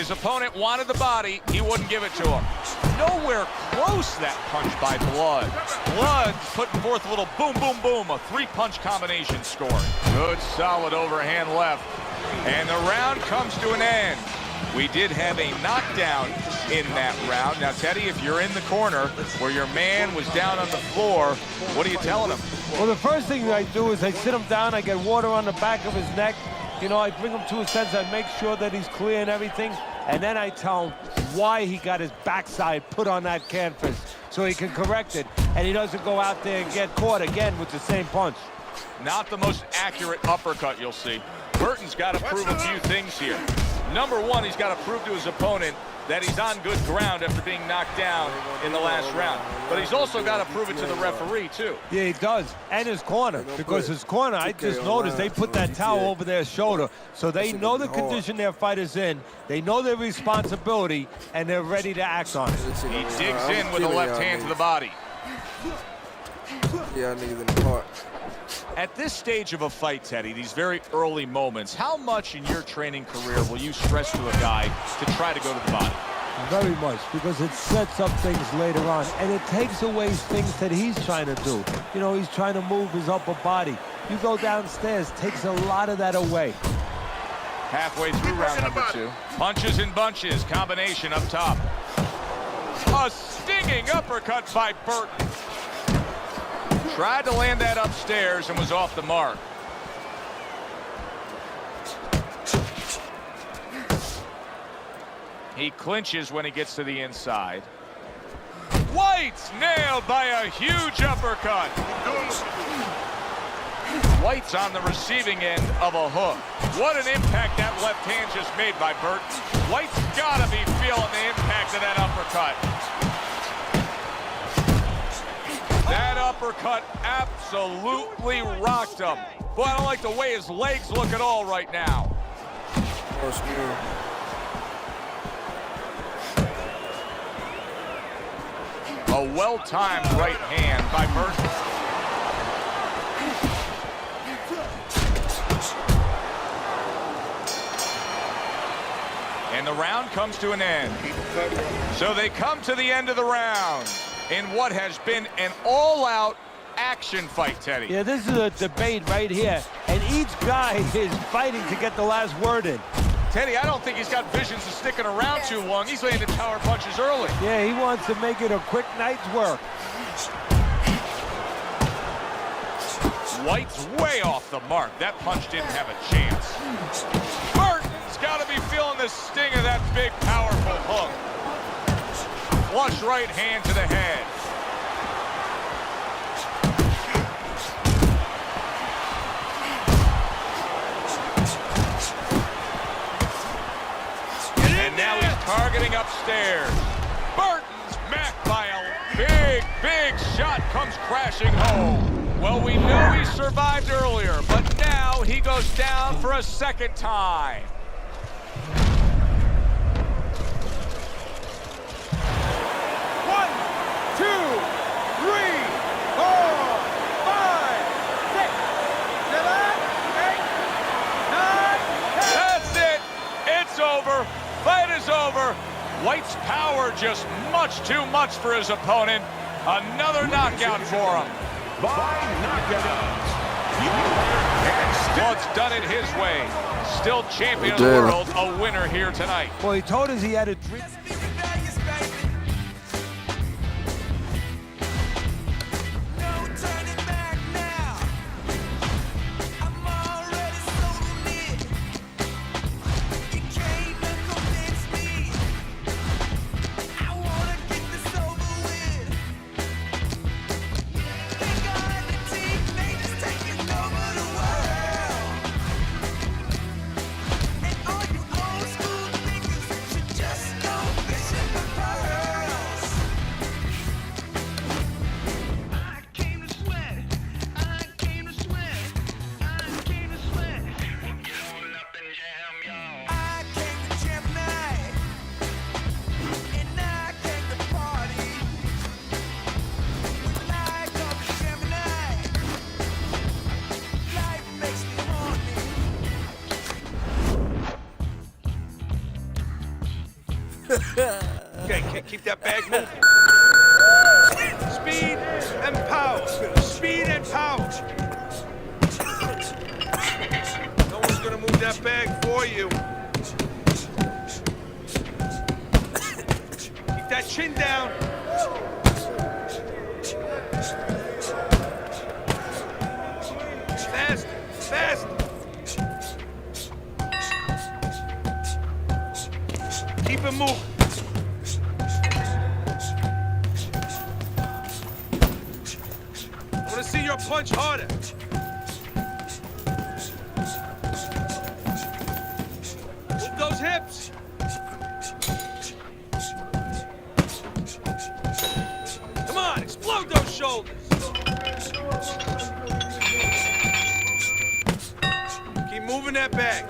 his opponent wanted the body, he wouldn't give it to him. Nowhere close that punch by Blood. Blood putting forth a little boom, boom, boom, a three-punch combination score. Good, solid overhand left. And the round comes to an end. We did have a knockdown in that round. Now, Teddy, if you're in the corner where your man was down on the floor, what are you telling him? Well, the first thing I do is I sit him down, I get water on the back of his neck. You know, I bring him to a sense, I make sure that he's clear and everything, and then I tell him why he got his backside put on that canvas so he can correct it, and he doesn't go out there and get caught again with the same punch. Not the most accurate uppercut you'll see. Burton's got to prove a few things here. Number one, he's got to prove to his opponent that he's on good ground after being knocked down in the last round. But he's also got to prove it to the referee, too. Yeah, he does. And his corner. Because his corner, I just noticed they put that towel over their shoulder. So they know the condition their fighter's in. They know their responsibility, and they're ready to act on it. He digs in with the left hand to the body. Yeah, niggas in the park. At this stage of a fight, Teddy, these very early moments, how much in your training career will you stress to a guy to try to go to the body? Very much, because it sets up things later on, and it takes away things that he's trying to do. You know, he's trying to move his upper body. You go downstairs, takes a lot of that away. Halfway through round number two. Punches and bunches, combination up top. A stinging uppercut by Burton. Tried to land that upstairs and was off the mark. He clinches when he gets to the inside. White's nailed by a huge uppercut. White's on the receiving end of a hook. What an impact that left hand just made by Burton. White's gotta be feeling the impact of that uppercut. That uppercut absolutely rocked him. Boy, I don't like the way his legs look at all right now. A well-timed right hand by Burton. And the round comes to an end. So they come to the end of the round in what has been an all-out action fight, Teddy. Yeah, this is a debate right here, and each guy is fighting to get the last word in. Teddy, I don't think he's got visions of sticking around too long. He's landing power punches early. Yeah, he wants to make it a quick night's work. White's way off the mark. That punch didn't have a chance. Burton's got to be feeling the sting of that big, powerful hook. Flush right hand to the head. And now he's targeting upstairs. Burton's met by a big, big shot comes crashing home. Well, we know he survived earlier, but now he goes down for a second time. Fight is over. White's power just much too much for his opponent. Another knockout for him. By knockout. Blood's done it his way. Still champion of the world, a winner here tonight. Well, he told us he had a dream. Keep that bag moving. Speed and power. Speed and power. No one's gonna move that bag for you. Keep that chin down. Fast, fast. Keep it moving. I want to see your punch harder. Move those hips. Come on, explode those shoulders. Keep moving that bag.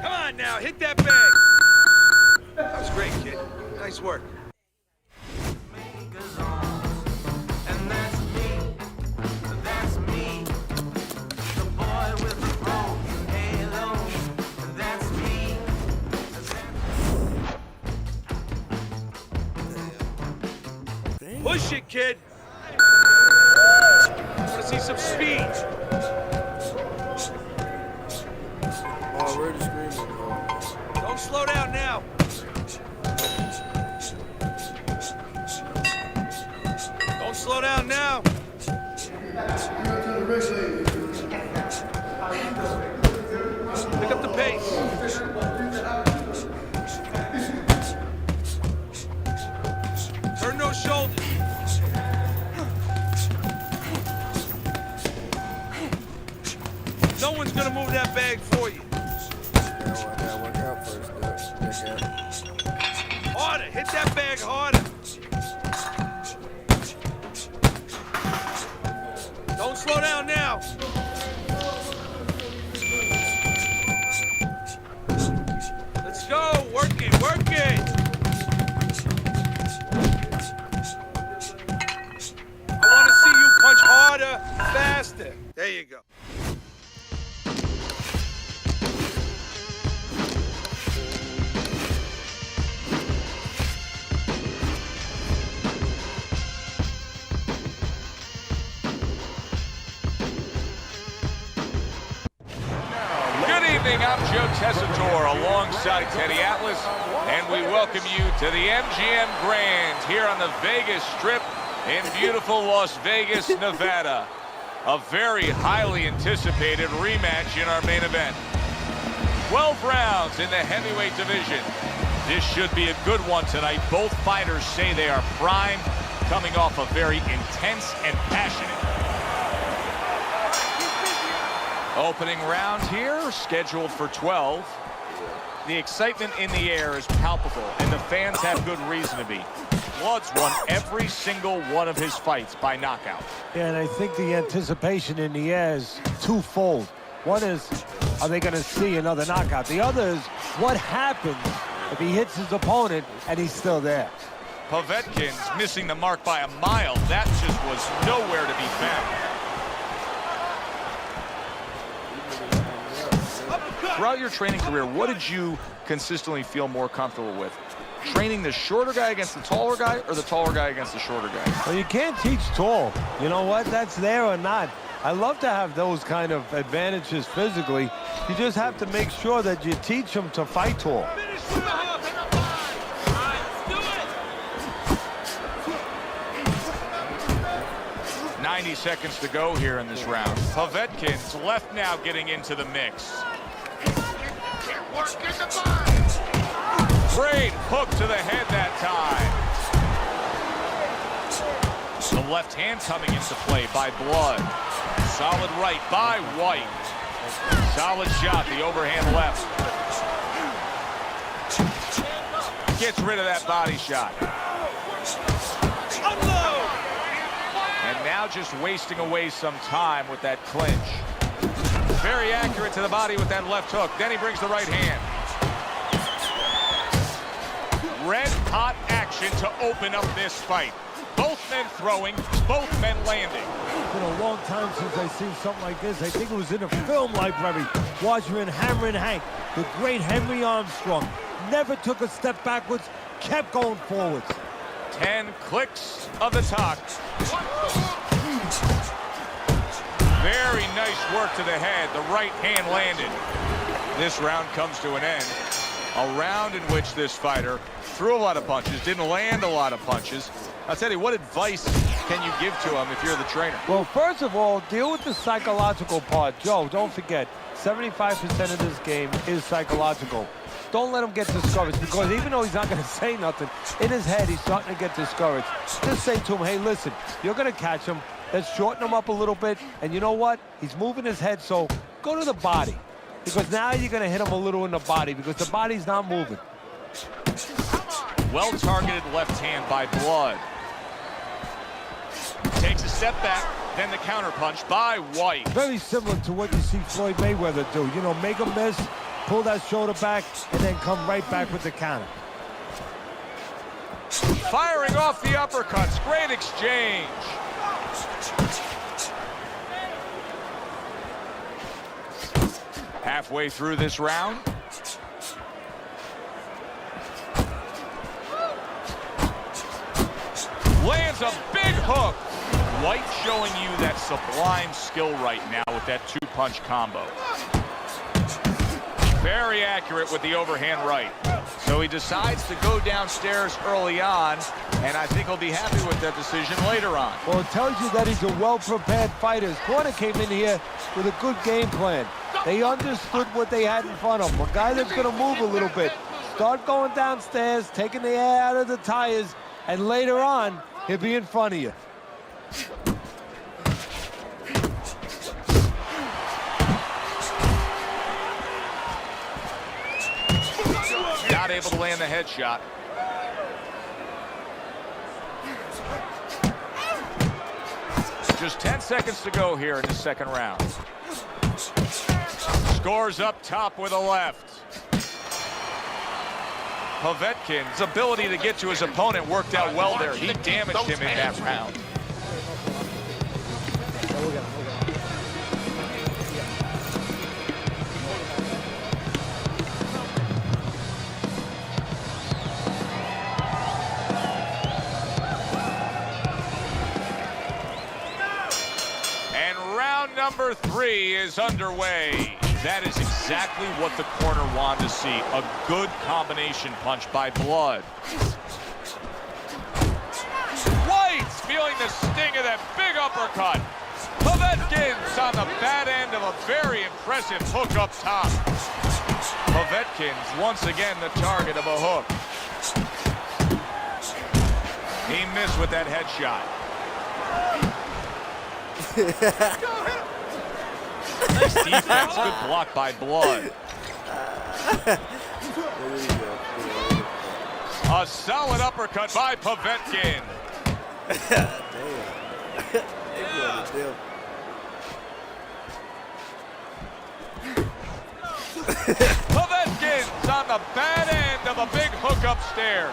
Come on now, hit that bag. That was great, kid. Nice work. Push it, kid. I want to see some speed. Already screaming. Don't slow down now. Don't slow down now. Pick up the pace. Turn those shoulders. No one's gonna move that bag for you. Gotta work out first, though. Harder, hit that bag harder. Don't slow down now. Let's go, work it, work it. I want to see you punch harder, faster. There you go. I'm Joe Tessitore alongside Teddy Atlas, and we welcome you to the MGM Grand here on the Vegas Strip in beautiful Las Vegas, Nevada. A very highly anticipated rematch in our main event. 12 rounds in the heavyweight division. This should be a good one tonight. Both fighters say they are primed, coming off a very intense and passionate opening round here, scheduled for 12. The excitement in the air is palpable, and the fans have good reason to be. Blood's won every single one of his fights by knockout. Yeah, and I think the anticipation in the air is twofold. One is, are they going to see another knockout? The other is, what happens if he hits his opponent and he's still there? Povetkin's missing the mark by a mile. That just was nowhere to be found. Throughout your training career, what did you consistently feel more comfortable with? Training the shorter guy against the taller guy, or the taller guy against the shorter guy? Well, you can't teach tall. You know what? That's there or not. I love to have those kind of advantages physically. You just have to make sure that you teach them to fight tall. 90 seconds to go here in this round. Povetkin's left now getting into the mix. Great hook to the head that time. The left hand coming into play by Blood. Solid right by White. Solid shot, the overhand left. Gets rid of that body shot. Unload! And now just wasting away some time with that clinch. Very accurate to the body with that left hook. Then he brings the right hand. Red hot action to open up this fight. Both men throwing, both men landing. It's been a long time since I've seen something like this. I think it was in a film library, watching Hammer and Hank. The great Henry Armstrong never took a step backwards, kept going forwards. 10 clicks of the talk. Very nice work to the head. The right hand landed. This round comes to an end. A round in which this fighter threw a lot of punches, didn't land a lot of punches. I'll tell you, what advice can you give to him if you're the trainer? Well, first of all, deal with the psychological part. Joe, don't forget, 75% of this game is psychological. Don't let him get discouraged, because even though he's not going to say nothing, in his head, he's starting to get discouraged. Just say to him, hey, listen, you're going to catch him. Let's shorten him up a little bit. And you know what? He's moving his head, so go to the body. Because now you're going to hit him a little in the body, because the body's not moving. Well-targeted left hand by Blood. Takes a step back, then the counterpunch by White. Very similar to what you see Floyd Mayweather do. You know, make him miss, pull that shoulder back, and then come right back with the counter. Firing off the uppercuts. Great exchange. Halfway through this round. Lands a big hook. White showing you that sublime skill right now with that two-punch combo. Very accurate with the overhand right. So he decides to go downstairs early on, and I think he'll be happy with that decision later on. Well, it tells you that he's a well-prepared fighter. His corner came in here with a good game plan. They understood what they had in front of them. A guy that's going to move a little bit. Start going downstairs, taking the air out of the tires, and later on, he'll be in front of you. Not able to land the headshot. Just 10 seconds to go here in the second round. Scores up top with a left. Povetkin's ability to get to his opponent worked out well there. He damaged him in that round. And round number 3 is underway. That is exactly what the corner wanted to see. A good combination punch by Blood. White's feeling the sting of that big uppercut. Povetkin's on the bad end of a very impressive hook up top. Povetkin's once again the target of a hook. He missed with that headshot. Nice defense, good block by Blood. A solid uppercut by Povetkin. Povetkin's on the bad end of a big hook upstairs.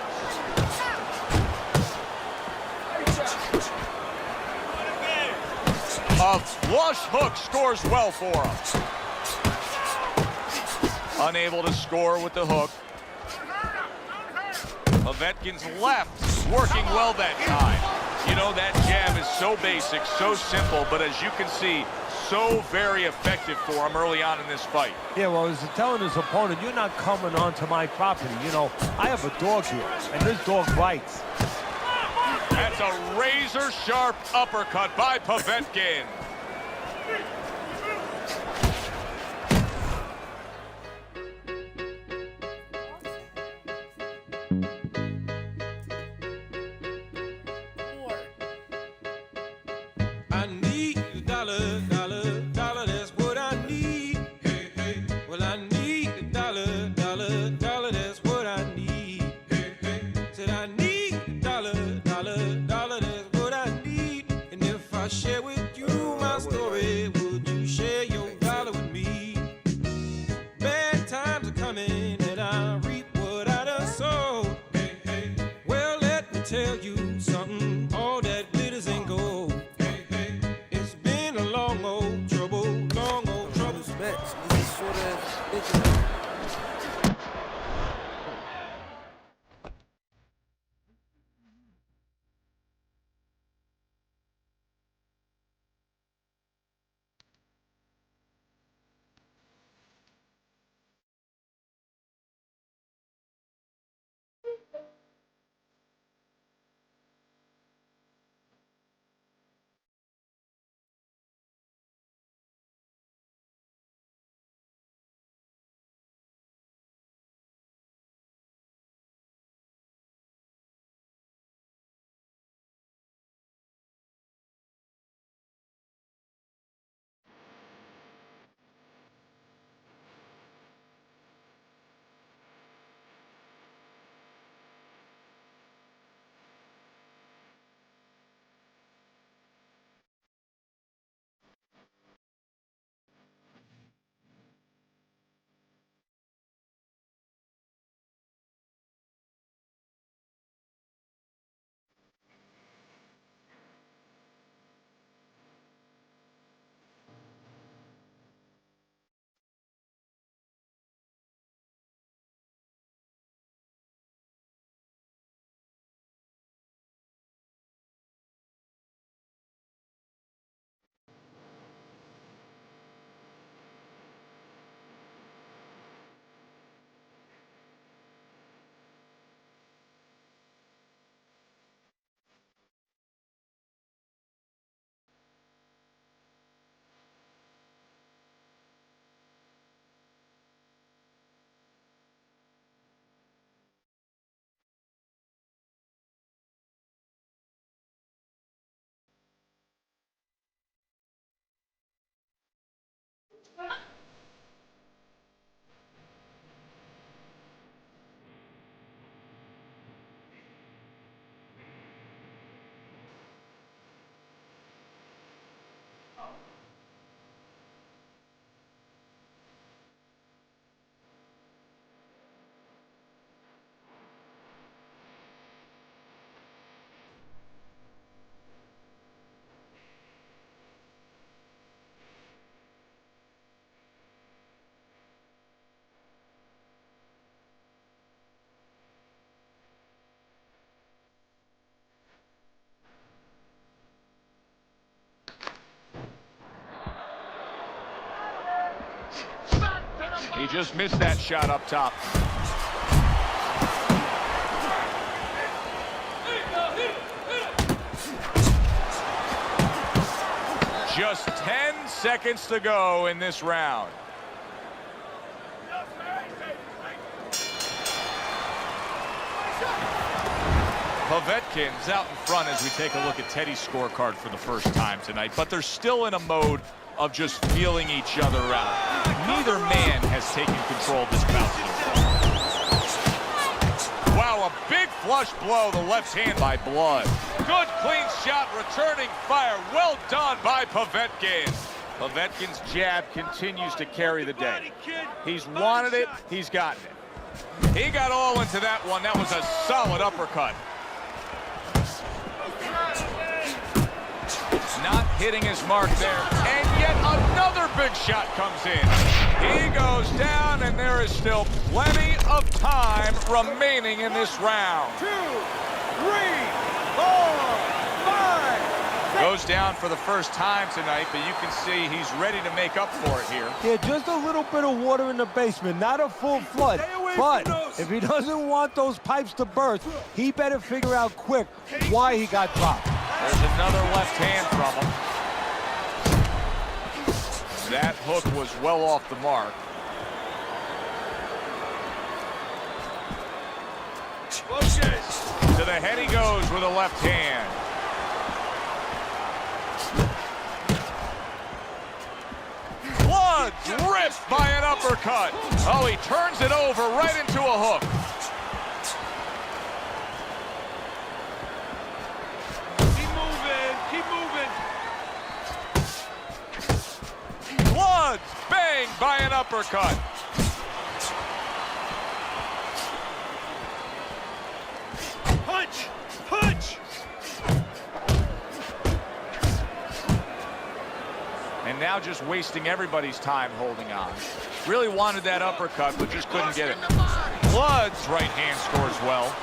A flush hook scores well for him. Unable to score with the hook. Povetkin's left working well that time. You know, that jab is so basic, so simple, but as you can see, so very effective for him early on in this fight. Yeah, well, he's telling his opponent, you're not coming onto my property. You know, I have a dog here, and this dog bites. That's a razor-sharp uppercut by Povetkin. I need a dollar, dollar, dollar, that's what I need. Hey, hey. Well, I need a dollar, dollar, dollar, that's what I need. Hey, hey. Said I need a dollar, dollar, dollar, that's what I need. And if I share with you my story, would you share your dollar with me? Bad times are coming and I reap what I done sowed. Hey, hey. Well, let me tell you something, all that glitters ain't gold. It's been a long old trouble, long old trouble. This is short ass bitch. He just missed that shot up top. Just 10 seconds to go in this round. Povetkin's out in front as we take a look at Teddy's scorecard for the first time tonight, but they're still in a mode of just feeling each other out. Neither man has taken control of this bout. Wow, a big flush blow, the left hand by Blood. Good clean shot, returning fire. Well done by Povetkin. Povetkin's jab continues to carry the day. He's wanted it, he's gotten it. He got all into that one. That was a solid uppercut. Not hitting his mark there, and yet another big shot comes in. He goes down, and there is still plenty of time remaining in this round. 2, 3, 4, 5. Goes down for the first time tonight, but you can see he's ready to make up for it here. Yeah, just a little bit of water in the basement, not a full flood. But if he doesn't want those pipes to burst, he better figure out quick why he got dropped. There's another left hand from him. That hook was well off the mark. To the head he goes with a left hand. Blood ripped by an uppercut. Oh, he turns it over right into a hook. Blood banged by an uppercut. Punch! Punch! And now just wasting everybody's time holding on. Really wanted that uppercut, but just couldn't get it. Blood's right hand scores well.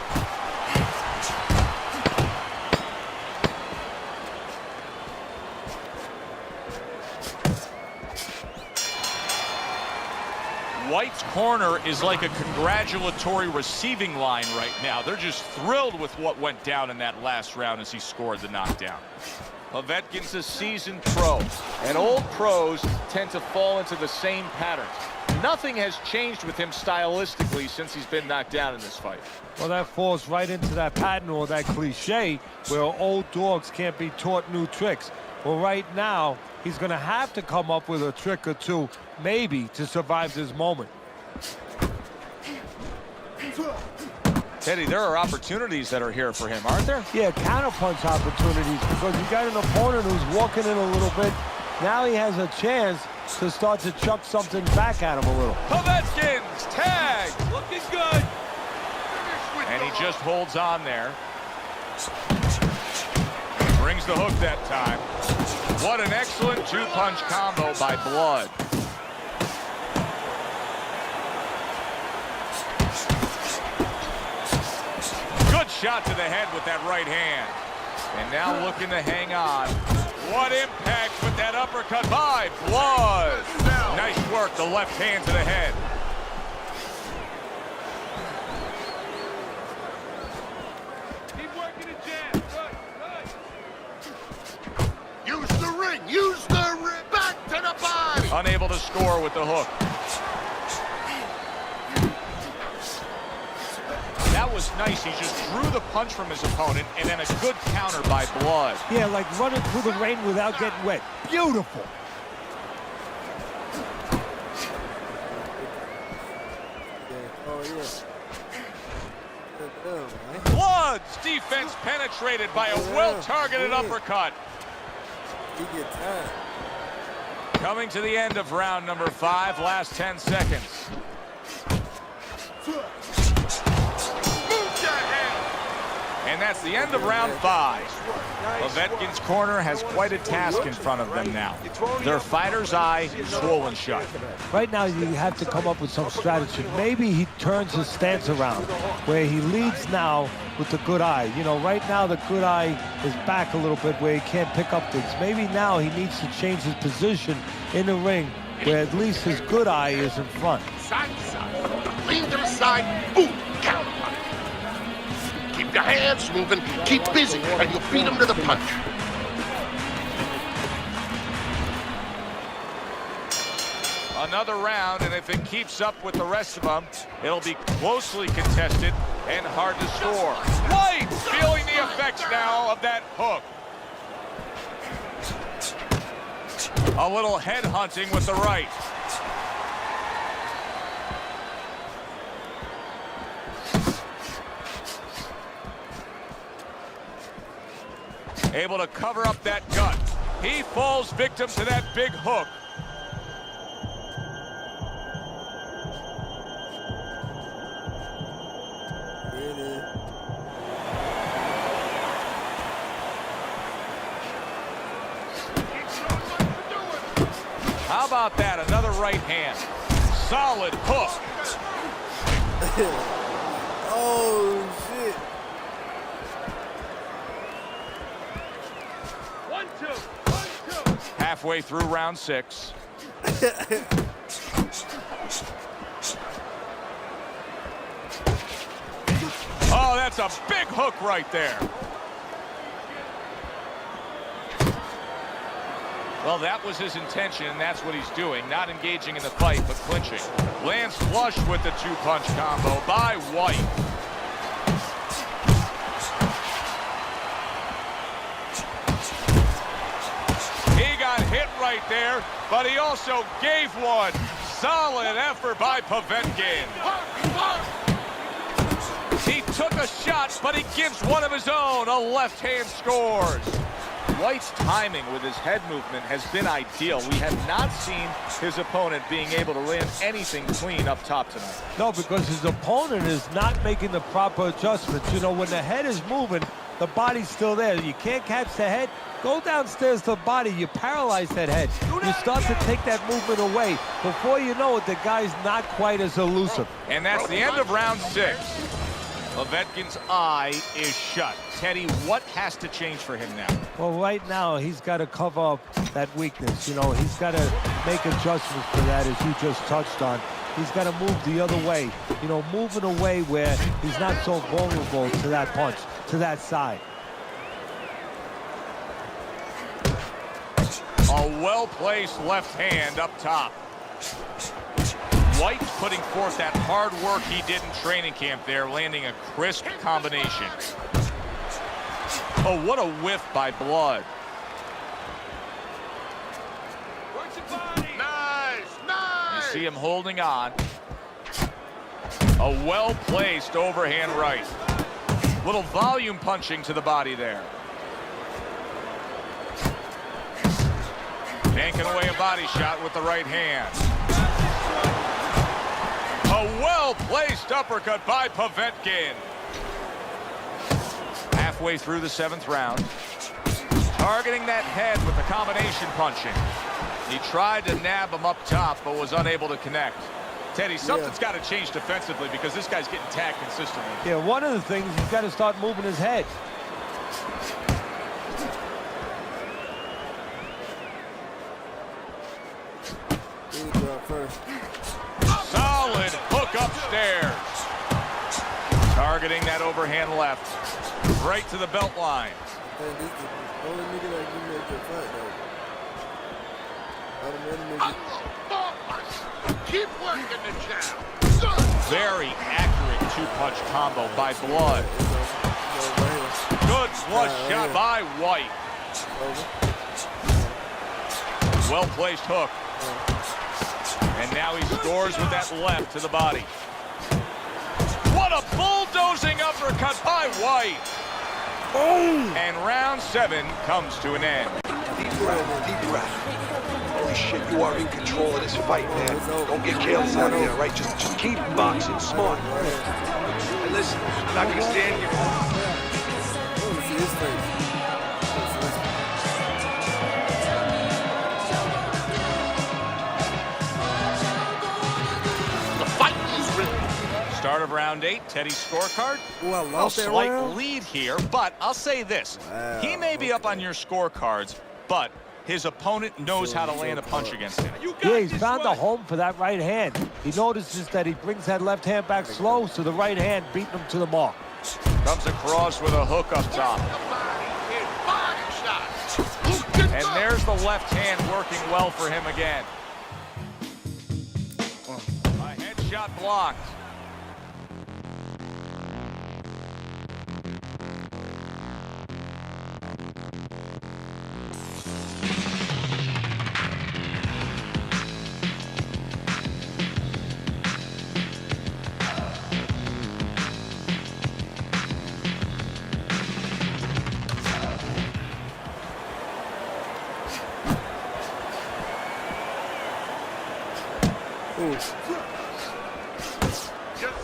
White's corner is like a congratulatory receiving line right now. They're just thrilled with what went down in that last round as he scored the knockdown. Povetkin's a seasoned pro, and old pros tend to fall into the same patterns. Nothing has changed with him stylistically since he's been knocked down in this fight. Well, that falls right into that pattern or that cliche where old dogs can't be taught new tricks. Well, right now, he's going to have to come up with a trick or two, maybe, to survive this moment. Teddy, there are opportunities that are here for him, aren't there? Yeah, counterpunch opportunities, because you got an opponent who's walking in a little bit. Now he has a chance to start to chuck something back at him a little. Povetkin's tag! Looking good! And he just holds on there. Brings the hook that time. What an excellent two-punch combo by Blood. Good shot to the head with that right hand. And now looking to hang on. What impact with that uppercut by Blood. Nice work, the left hand to the head. Keep working the jab. Good, good. Use the ring. Use the ring. Back to the body. Unable to score with the hook. That was nice. He just drew the punch from his opponent, and then a good counter by Blood. Yeah, like running through the rain without getting wet. Beautiful. Yeah. Oh, yeah. Good deal, man. Blood's defense penetrated by a well-targeted uppercut. He get time. Coming to the end of round number 5, last 10 seconds. And that's the end of round 5. Povetkin's corner has quite a task in front of them now. Their fighter's eye swollen shut. Right now, you have to come up with some strategy. Maybe he turns his stance around, where he leads now with the good eye. You know, right now the good eye is back a little bit where he can't pick up things. Maybe now he needs to change his position in the ring, where at least his good eye is in front. side to side. Lean to the side, boom, counter punch. Keep your hands moving, keep busy, and you'll beat him to the punch. Another round, and if it keeps up with the rest of them, it'll be closely contested and hard to score. White feeling the effects now of that hook. A little head hunting with the right. Able to cover up that gut. He falls victim to that big hook. Really? How about that? Another right hand. Solid hook. Oh, shit. 1, 2, 1, 2. Halfway through round 6. Oh, that's a big hook right there. Well, that was his intention, and that's what he's doing. Not engaging in the fight, but clinching. Lands flush with the two-punch combo by White. He got hit right there, but he also gave one. Solid effort by Povetkin. He took a shot, but he gives one of his own. A left hand scores. White's timing with his head movement has been ideal. We have not seen his opponent being able to land anything clean up top tonight. No, because his opponent is not making the proper adjustments. You know, when the head is moving, the body's still there. You can't catch the head. Go downstairs to the body. You paralyze that head. You start to take that movement away. Before you know it, the guy's not quite as elusive. And that's the end of round 6. Povetkin's eye is shut. Teddy, what has to change for him now? Well, right now, he's got to cover up that weakness. You know, he's got to make adjustments for that, as you just touched on. He's got to move the other way. You know, moving away where he's not so vulnerable to that punch, to that side. A well-placed left hand up top. White's putting forth that hard work he did in training camp there, landing a crisp combination. Oh, what a whiff by Blood. Nice, nice. You see him holding on. A well-placed overhand right. Little volume punching to the body there. Yanking away a body shot with the right hand. A well-placed uppercut by Povetkin. Halfway through the 7th round. Targeting that head with the combination punching. He tried to nab him up top, but was unable to connect. Teddy, something's got to change defensively because this guy's getting tagged consistently. Yeah, one of the things, he's got to start moving his head. First. Solid hook upstairs. Targeting that overhand left. Right to the belt line. Hey, this is the only nigga that give me a good fight, though. Keep working the jab. Very accurate two-punch combo by Blood. Good flush shot by White. Well-placed hook. And now he scores with that left to the body. What a bulldozing uppercut by White. And round 7 comes to an end. Deep breath, deep breath. Holy shit, you are in control of this fight, man. Don't get careless out here, right? Just keep boxing smart. And listen, I'm not gonna stand here. Let me see his face. Start of round 8, Teddy's scorecard. Ooh, I A lost that slight round. lead here, but I'll say this. Wow, He may be up on your scorecards, but his opponent knows how to land a punch against him. You got Yeah, he's this found a one. home for that right hand. He notices that he brings that left hand back slow, so the right hand beating him to the mark. Comes across with a hook up top. And there's the left hand working well for him again. A headshot blocked.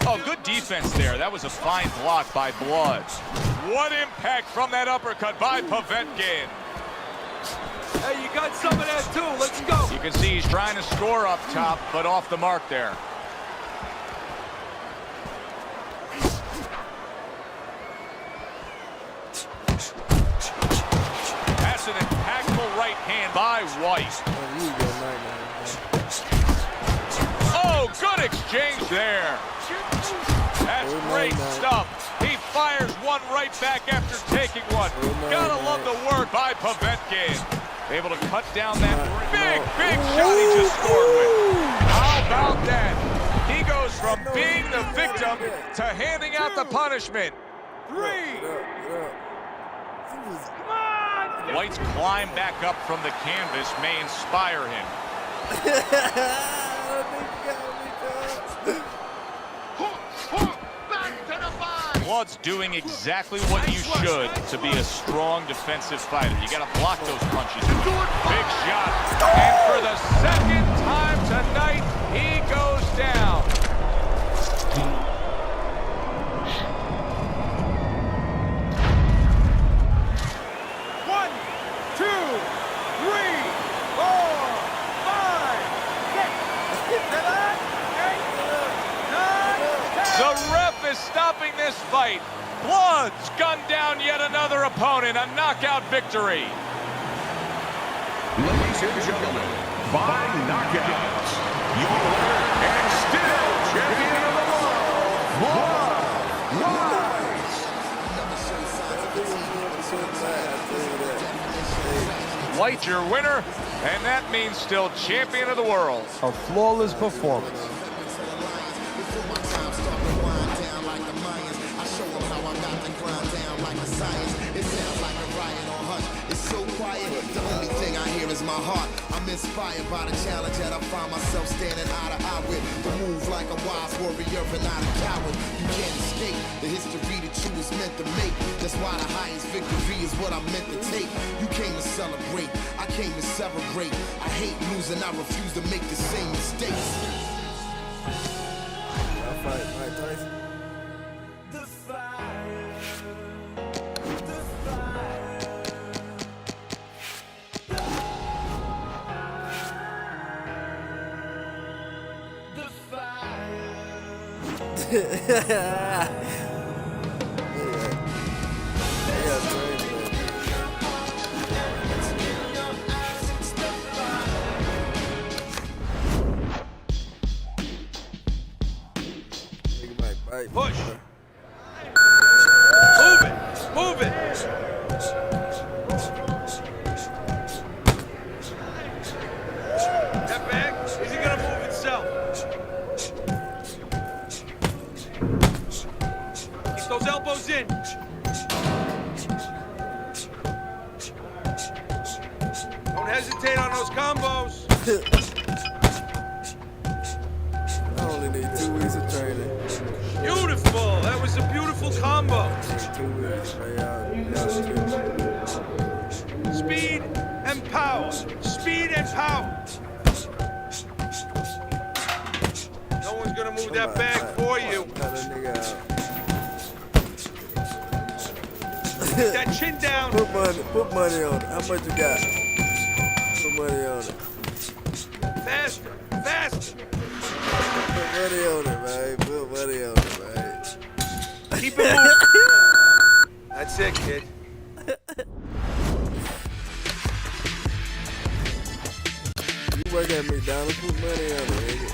Oh, good defense there. That was a fine block by Blood. What impact from that uppercut by Povetkin. Hey, you got some of that too. Let's go. You can see he's trying to score up top, but off the mark there. That's an impactful right hand by White. Oh, good exchange there. That's great stuff. He fires one right back after taking one. Gotta love the work by Povetkin. Able to cut down that big shot he just scored with. How about that? He goes from being the victim to handing out the punishment. White's climb back up from the canvas may inspire him. Blood's doing exactly what you should to be a strong defensive fighter. You got to block those punches. Big shot. And for the second time tonight, he goes down. One, two, three, four, five, six, 7, 8, 9, 10. The ref is stopping this fight. Blood's gunned down yet another opponent. A knockout victory. Ladies and gentlemen, by knockout, your winner and still champion of the world, Blood Rise. White, your winner, and that means still champion of the world. A flawless performance. My heart, I'm inspired by the challenge that I find myself standing eye to eye with. To move like a wise warrior and not a coward. You can't escape the history that you was meant to make. That's why the highest victory is what I'm meant to take. You came to celebrate, I came to celebrate. I hate losing, I refuse to make the same mistakes. I'll fight Mike Tyson. Push. Move it. Move it. That back, is he gonna move itself? Keep those elbows in. Don't hesitate on those combos. I only need 2 weeks of training. Beautiful. That was a beautiful combo. 2 weeks, man. Y'all tripping. Speed and power. Speed and power. No one's gonna move that bag for you. Cut that nigga out. Get that chin down. Put money on it. How much you got? Put money on it. Faster. Faster. Put money on it, man. Put money on it, man. Keep it moving. That's it, kid. work at McDonald's, put money on it, nigga.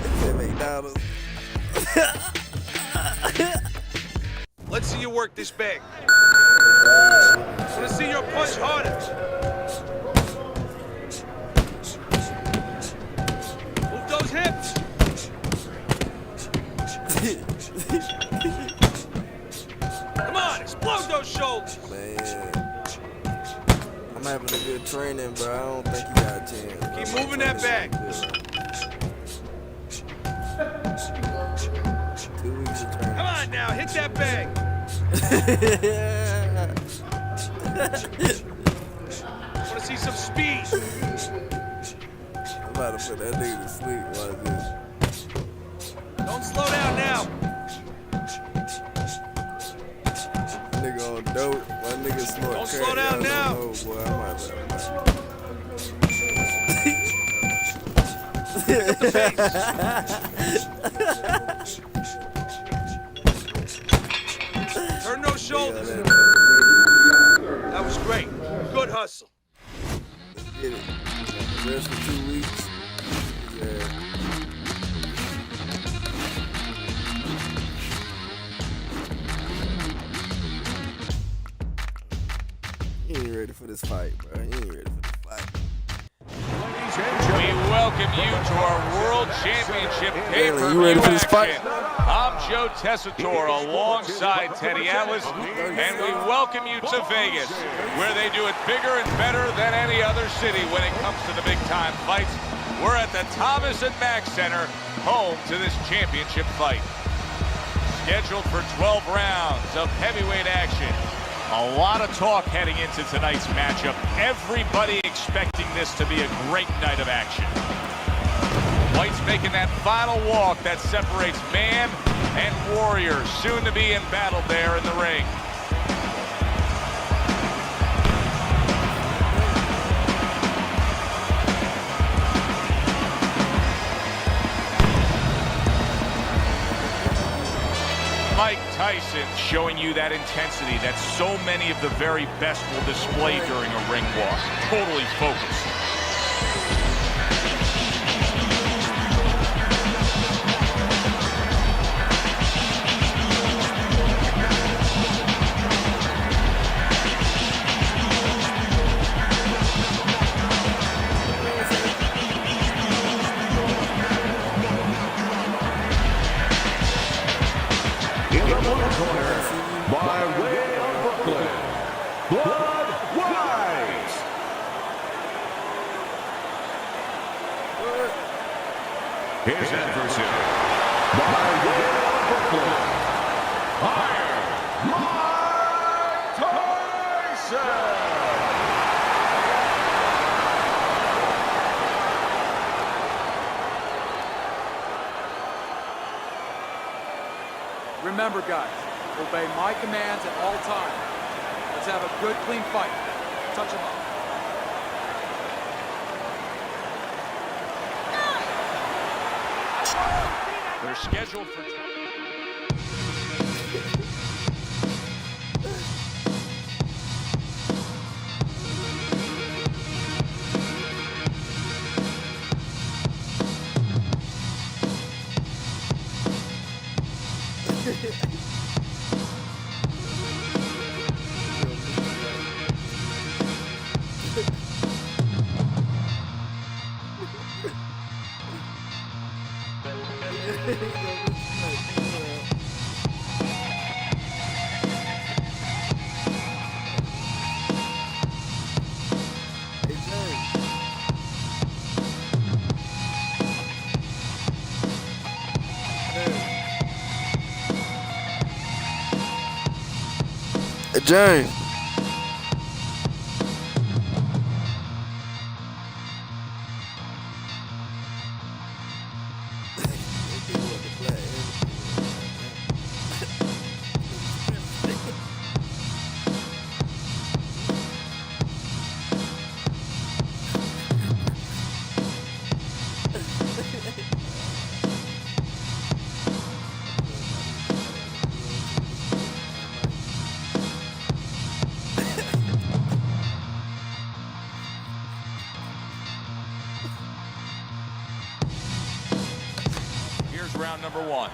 It's at McDonald's. Let's see you work this bag. Let's see your punch harder. Move those hips. Come on, explode those shoulders. Man, I'm having a good training, bro. I don't think you got a chance. Keep moving that back. 2 weeks of training. Come on now, hit that bag. Want to see some speed. I'm about to put that nigga to sleep like this. Don't slow down now. That nigga on dope. My nigga snort Don't crack. slow down I don't now. know, boy. I might let Turn those shoulders. That was great. Good hustle. Let's get it. Rest for 2 weeks. Yeah. You ain't ready for this fight, bro. You ain't ready for this fight. We welcome you to our World Championship you pay-per-view ready for this fight? action. I'm Joe Tessitore alongside Teddy Atlas, and we welcome you to Vegas, where they do it bigger and better than any other city when it comes to the big-time fights. We're at the Thomas & Mack Center, home to this championship fight. Scheduled for 12 rounds of heavyweight action. A lot of talk heading into tonight's matchup. Everybody expecting this to be a great night of action. White's making that final walk that separates man and warrior, soon to be in battle there in the ring. Mike Tyson showing you that intensity that so many of the very best will display during a ring walk. Totally focused. In the blue corner, by way of Brooklyn, Blood Wise. His adversary, by way of Brooklyn, Iron Mike Tyson. Remember, guys, obey my commands at all times. Let's have a good, clean fight. Touch him up. They're scheduled for... James. is round number 1.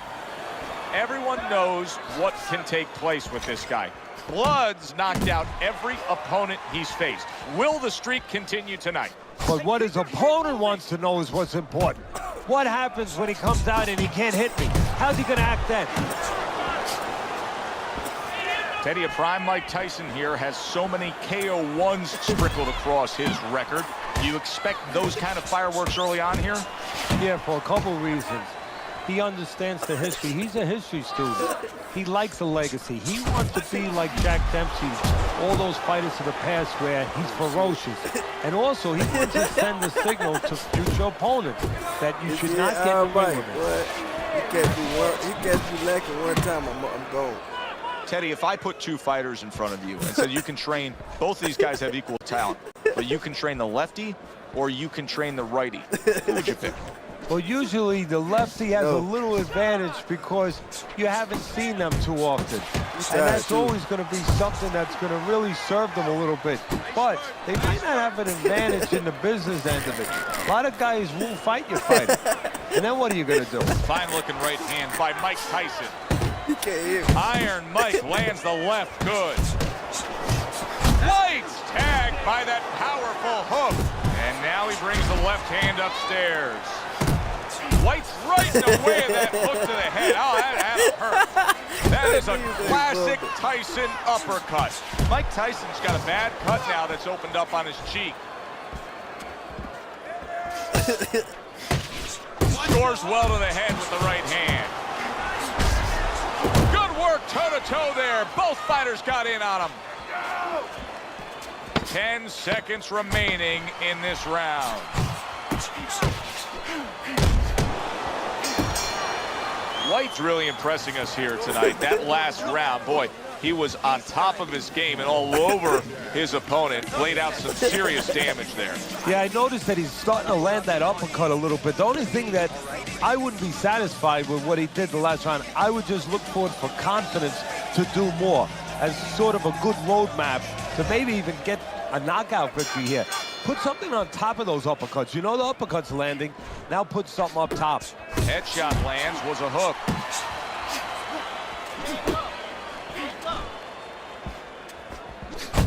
Everyone knows what can take place with this guy. Blood's knocked out every opponent he's faced. Will the streak continue tonight? But what his opponent wants to know is what's important. What happens when he comes out and he can't hit me? How's he going to act then? Teddy, a prime Mike Tyson here has so many KO1s sprinkled across his record. Do you expect those kind of fireworks early on here? Yeah, for a couple reasons. He understands the history. He's a history student. He likes a legacy. He wants to be like Jack Dempsey, all those fighters of the past where he's ferocious. And also, he wants to send a signal to future opponents that you should not get in the ring with him. He catch me lacking one time, I'm gone. Teddy, if I put 2 fighters in front of you and said you can train, both of these guys have equal talent, but you can train the lefty or you can train the righty, who would you pick? Well, usually the lefty has a little advantage because you haven't seen them too often. And that's always going to be something that's going to really serve them a little bit. But they might not have an advantage in the business end of it. A lot of guys won't fight your fighter. And then what are you going to do? Fine-looking right hand by Mike Tyson. You can't hear me. Iron Mike lands the left good. White's tagged by that powerful hook. And now he brings the left hand upstairs. White's right in the way of that hook to the head. Oh, that hurt. That is a classic Tyson uppercut. Mike Tyson's got a bad cut now that's opened up on his cheek. Scores well to the head with the right hand. Good work toe-to-toe there. Both fighters got in on him. 10 seconds remaining in this round. White's really impressing us here tonight. That last round, boy, he was on top of his game and all over his opponent. Laid out some serious damage there. Yeah, I noticed that he's starting to land that uppercut a little bit. The only thing that I wouldn't be satisfied with what he did the last round, I would just look forward for confidence to do more as sort of a good roadmap to maybe even get a knockout victory here. Put something on top of those uppercuts. You know the uppercut's landing. Now put something up top. Headshot lands, was a hook.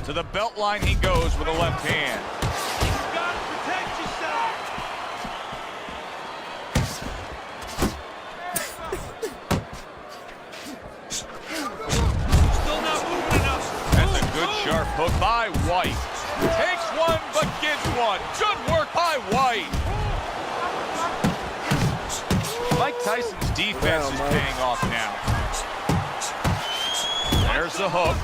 To the belt line he goes with a left hand. You gotta protect yourself. Still not moving enough. That's a good sharp hook by White. Takes one, but gives one. Good work by White. Mike Tyson's defense is paying off now. There's the hook.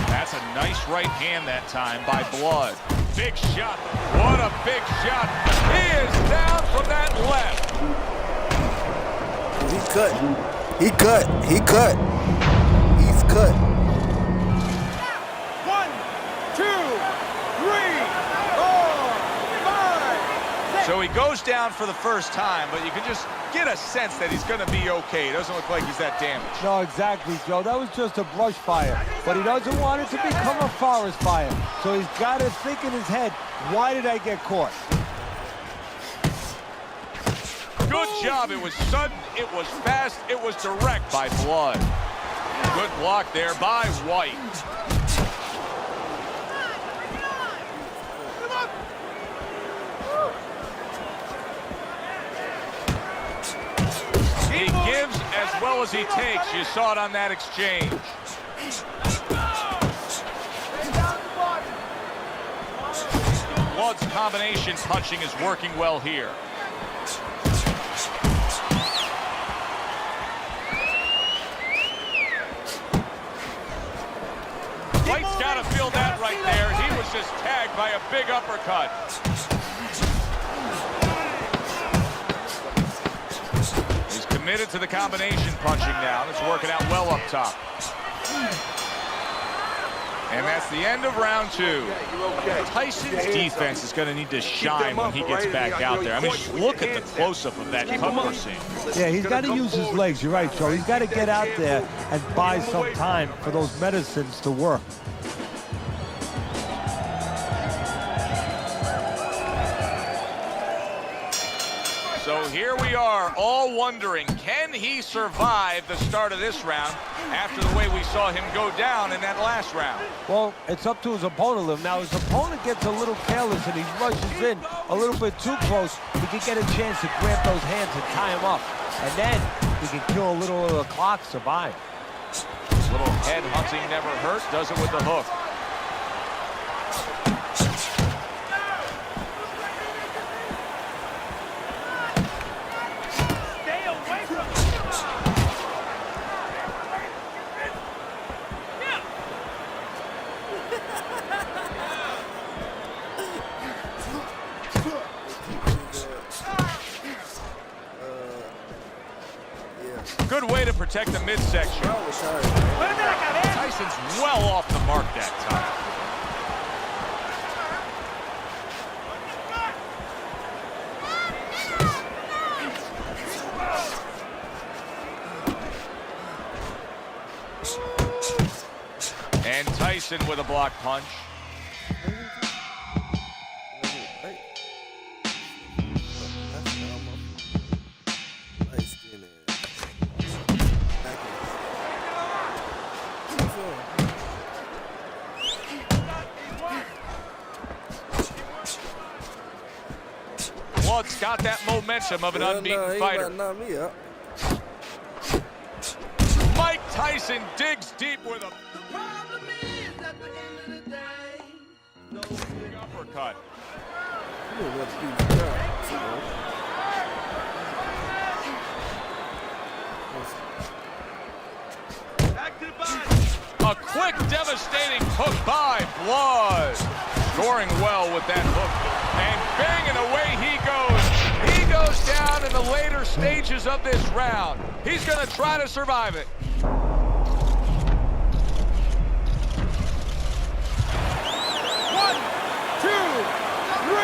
That's a nice right hand that time by Blood. Big shot. What a big shot. He is down from that left. He cut. He cut. He cut. He's cut. 1, 2, 3, 4, 5. So he goes down for the first time, but you can just get a sense that he's going to be okay. It doesn't look like he's that damaged. No, exactly, Joe. That was just a brush fire. But he doesn't want it to become a forest fire. So he's got to think in his head, why did I get caught? Good job. It was sudden, it was fast, it was direct by Blood. Good block there by White. He gives as well as he takes. You saw it on that exchange. Blood's combination punching is working well here. White's got to feel that right there. He was just tagged by a big uppercut. He's committed to the combination punching now. It's working out well up top. And that's the end of round 2. Tyson's defense is going to need to shine when he gets back out there. I mean, just look at the close-up of that cut we're seeing. Yeah, he's got to use his legs. You're right, Joe. He's got to get out there and buy some time for those medicines to work. So here we are, all wondering, can he survive the start of this round after the way we saw him go down in that last round? Well, it's up to his opponent, Liv. Now, his opponent gets a little careless and he rushes in a little bit too close. He can get a chance to grab those hands and tie him up. And then he can kill a little of the clock, survive. Little head hunting never hurt, does it with the hook. Good way to protect the midsection. Tyson's well off the mark that time. And Tyson with a block punch. Blood's got that momentum of an unbeaten fighter. Mike Tyson digs deep with a big uppercut. A quick, devastating hook by Blood. Scoring well with that hook. And banging away he goes. He goes down in the later stages of this round. He's going to try to survive it. 1, 2, 3,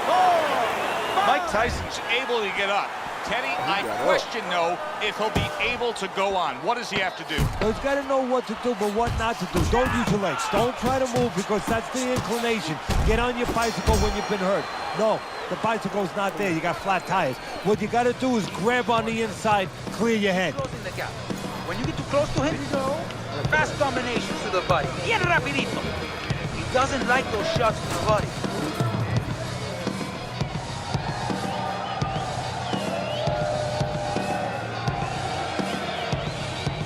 4. Mike Tyson's able to get up. Teddy, I question, though, if he'll be able to go on. What does he have to do? Well, he's got to know what to do, but what not to do. Don't use your legs. Don't try to move because that's the inclination. Get on your bicycle when you've been hurt. No, the bicycle's not there. You got flat tires. What you got to do is grab on the inside, clear your head. Closing the gap. When you get too close to him, fast combinations to the body. Bien rapidito. He doesn't like those shots to the body.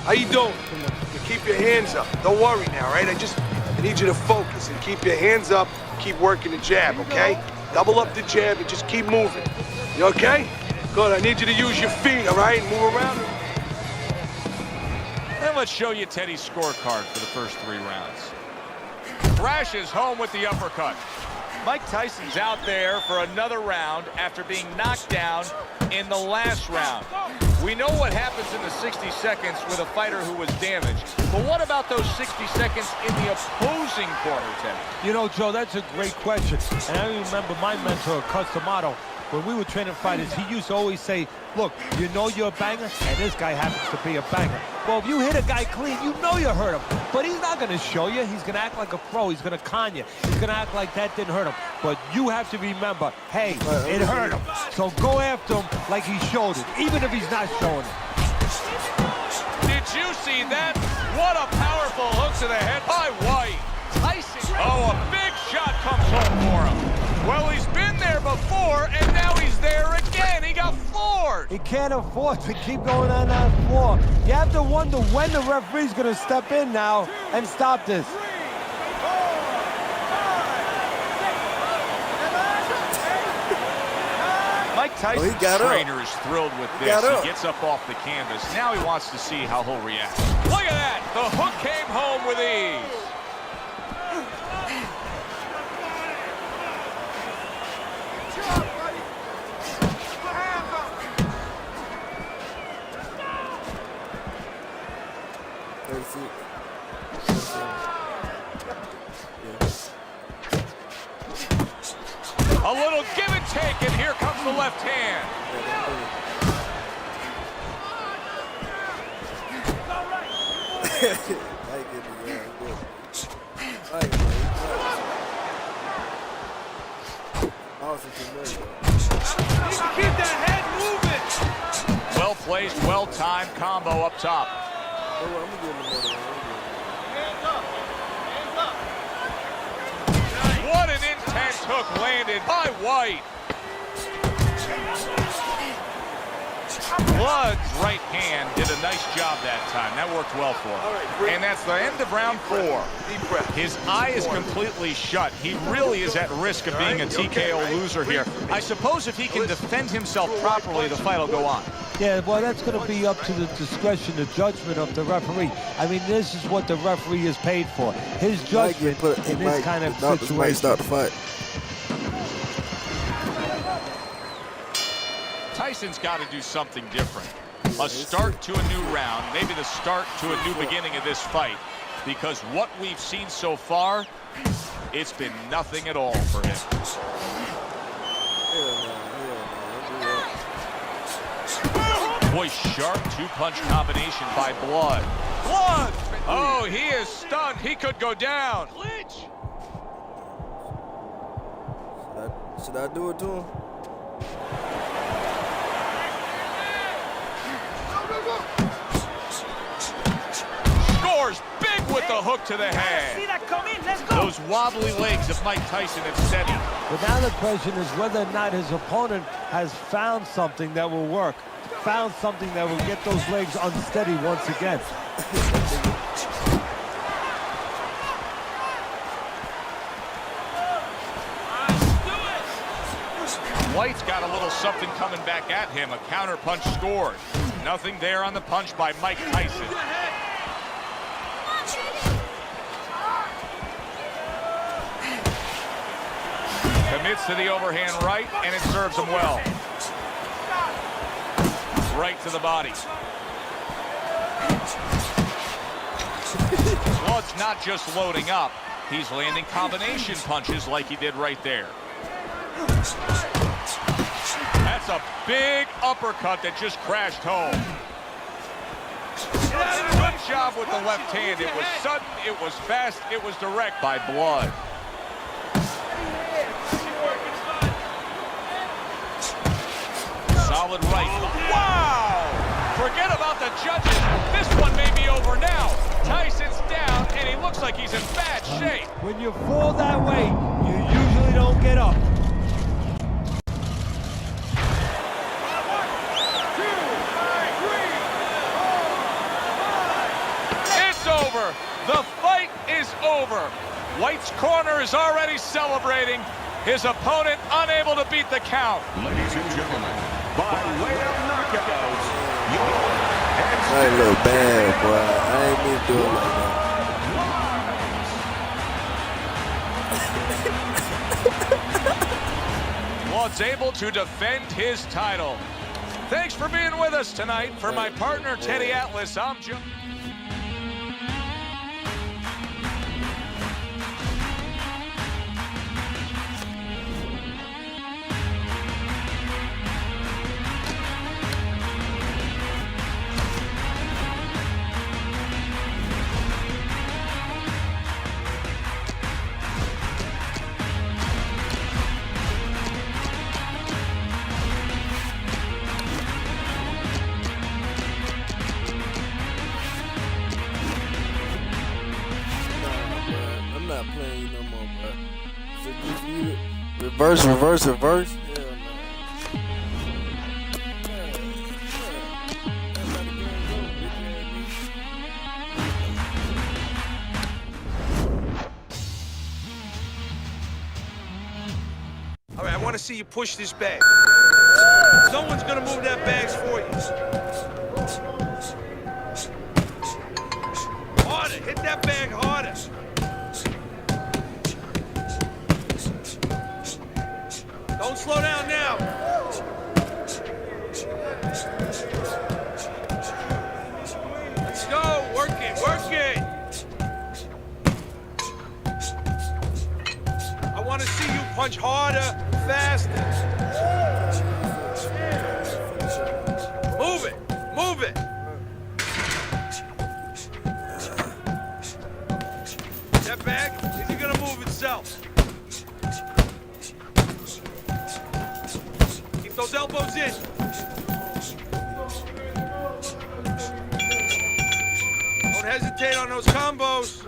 How you doing? You keep your hands up. Don't worry now, right? I need you to focus and keep your hands up. Keep working the jab, okay? Double up the jab and just keep moving. You okay? Good. I need you to use your feet, all right? Move around. And let's show you Teddy's scorecard for the first 3 rounds. Crashes home with the uppercut. Mike Tyson's out there for another round after being knocked down in the last round. We know what happens in the 60 seconds with a fighter who was damaged. But what about those 60 seconds in the opposing corner, Teddy? You know, Joe, that's a great question. And I remember my mentor, Cus D'Amato, when we were training fighters, he used to always say, look, you know you're a banger, and this guy happens to be a banger. Well, if you hit a guy clean, you know you hurt him. But he's not going to show you. He's going to act like a pro. He's going to con you. He's going to act like that didn't hurt him. But you have to remember, hey, it hurt him. So go after him like he showed it, even if he's not showing it. Did you see that? What a powerful hook to the head by White. Tyson. Oh, a big shot comes home for him. Well, he's been there before, and now he's there again. He got floored. He can't afford to keep going on that floor. You have to wonder when the referee's going to step in now and stop this. Mike Tyson's trainer is thrilled with this. He gets up off the canvas. Now he wants to see how he'll react. Look at that. The hook came home with ease. A little give and take, and here comes the left hand. Keep that head moving. well-placed, well-timed combo up top. Oh, well, I'm gonna give him another one. What an intense hook landed by White. Blood's right hand did a nice job that time. That worked well for him. And that's the end of round 4. His eye is completely shut. He really is at risk of being a TKO loser here. I suppose if he can defend himself properly, the fight will go on. Yeah, well, that's going to be up to the discretion, the judgment of the referee. I mean, this is what the referee is paid for. His judgment in this kind of situation. Might start the fight. Tyson's got to do something different. A start to a new round, maybe the start to a new beginning of this fight. Because what we've seen so far, it's been nothing at all for him. Boy, sharp two-punch combination by Blood. Blood! Oh, he is stunned. He could go down. Clinch! Should I do it to him? Scores big with the hook to the head. See that come in? Let's go. Those wobbly legs of Mike Tyson have steadied. But now the question is whether or not his opponent has found something that will work. Found something that will get those legs unsteady once again. White's got a little something coming back at him. A counter punch scored. Nothing there on the punch by Mike Tyson. Commits to the overhand right, and it serves him well. Right to the body. Blood's not just loading up. He's landing combination punches like he did right there. That's a big uppercut that just crashed home. Good job with the left hand. It was sudden, it was fast, it was direct by Blood. Solid right. Wow! Forget about the judges. This one may be over now. Tyson's down, and he looks like he's in bad shape. When you fall that way, you usually don't get up. It's over. The fight is over. White's corner is already celebrating. His opponent unable to beat the count. Ladies and gentlemen, by way of knockouts, your I ain't look bad, boy. I ain't mean to do it like that. Blood's able to defend his title. Thanks for being with us tonight. For my partner, Teddy Atlas, I'm Joe. I'm not playing you no more, bro. So just you reverse. Hell no. All right, I want to see you push this bag. Someone's gonna move that bag for you. Harder, hit that bag harder. Don't slow down now. Let's go, work it, work it. I want to see you punch harder, faster. Move it, move it. That bag, is it gonna move itself? Keep those elbows in. hesitate on those combos.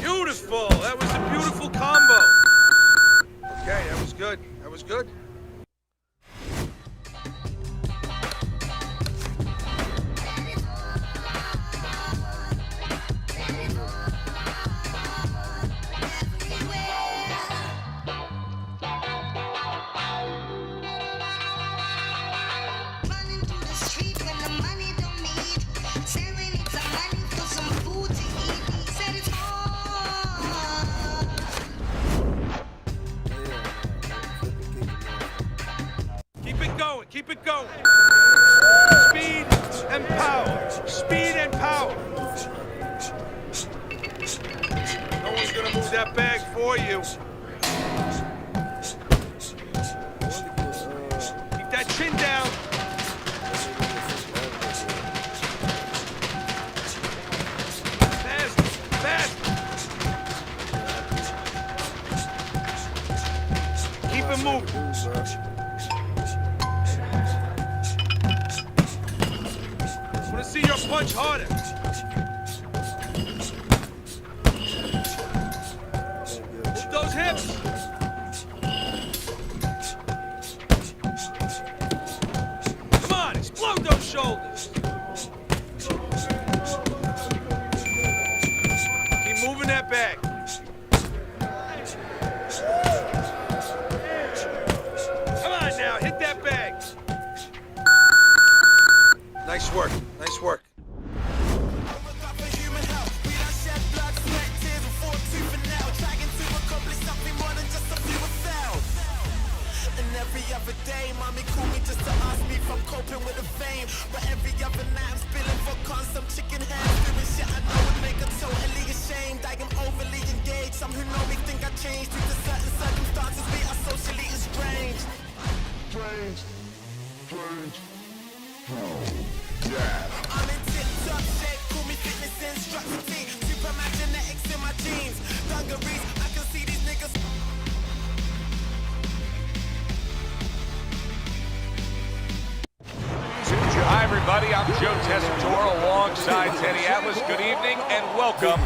Beautiful. That was a beautiful combo. Okay, that was good. That was good. Keep it going. Speed and power. Speed and power. No one's gonna move that bag for you. Keep that chin down. Fast, fast. Keep it moving. See your punch harder. Move those hips. Come on, explode those shoulders. Keep moving that back. Come on now, hit that bag. Nice work. Nice work. Every other day, mommy call me just to ask me if I'm coping with the fame. But every other night I'm spilling vodka on some chicken hands, doing shit I know would make her totally ashamed. I am overly engaged. Some who know me think I changed due to certain circumstances. We are socially estranged. Strange. Yeah. I'm in tip-top shape. Call me fitness instructor T. Superman genetics in my jeans. Dungarees. I can see these niggas. Hi, everybody. I'm Joe Tessitore alongside Teddy Atlas. Good evening and welcome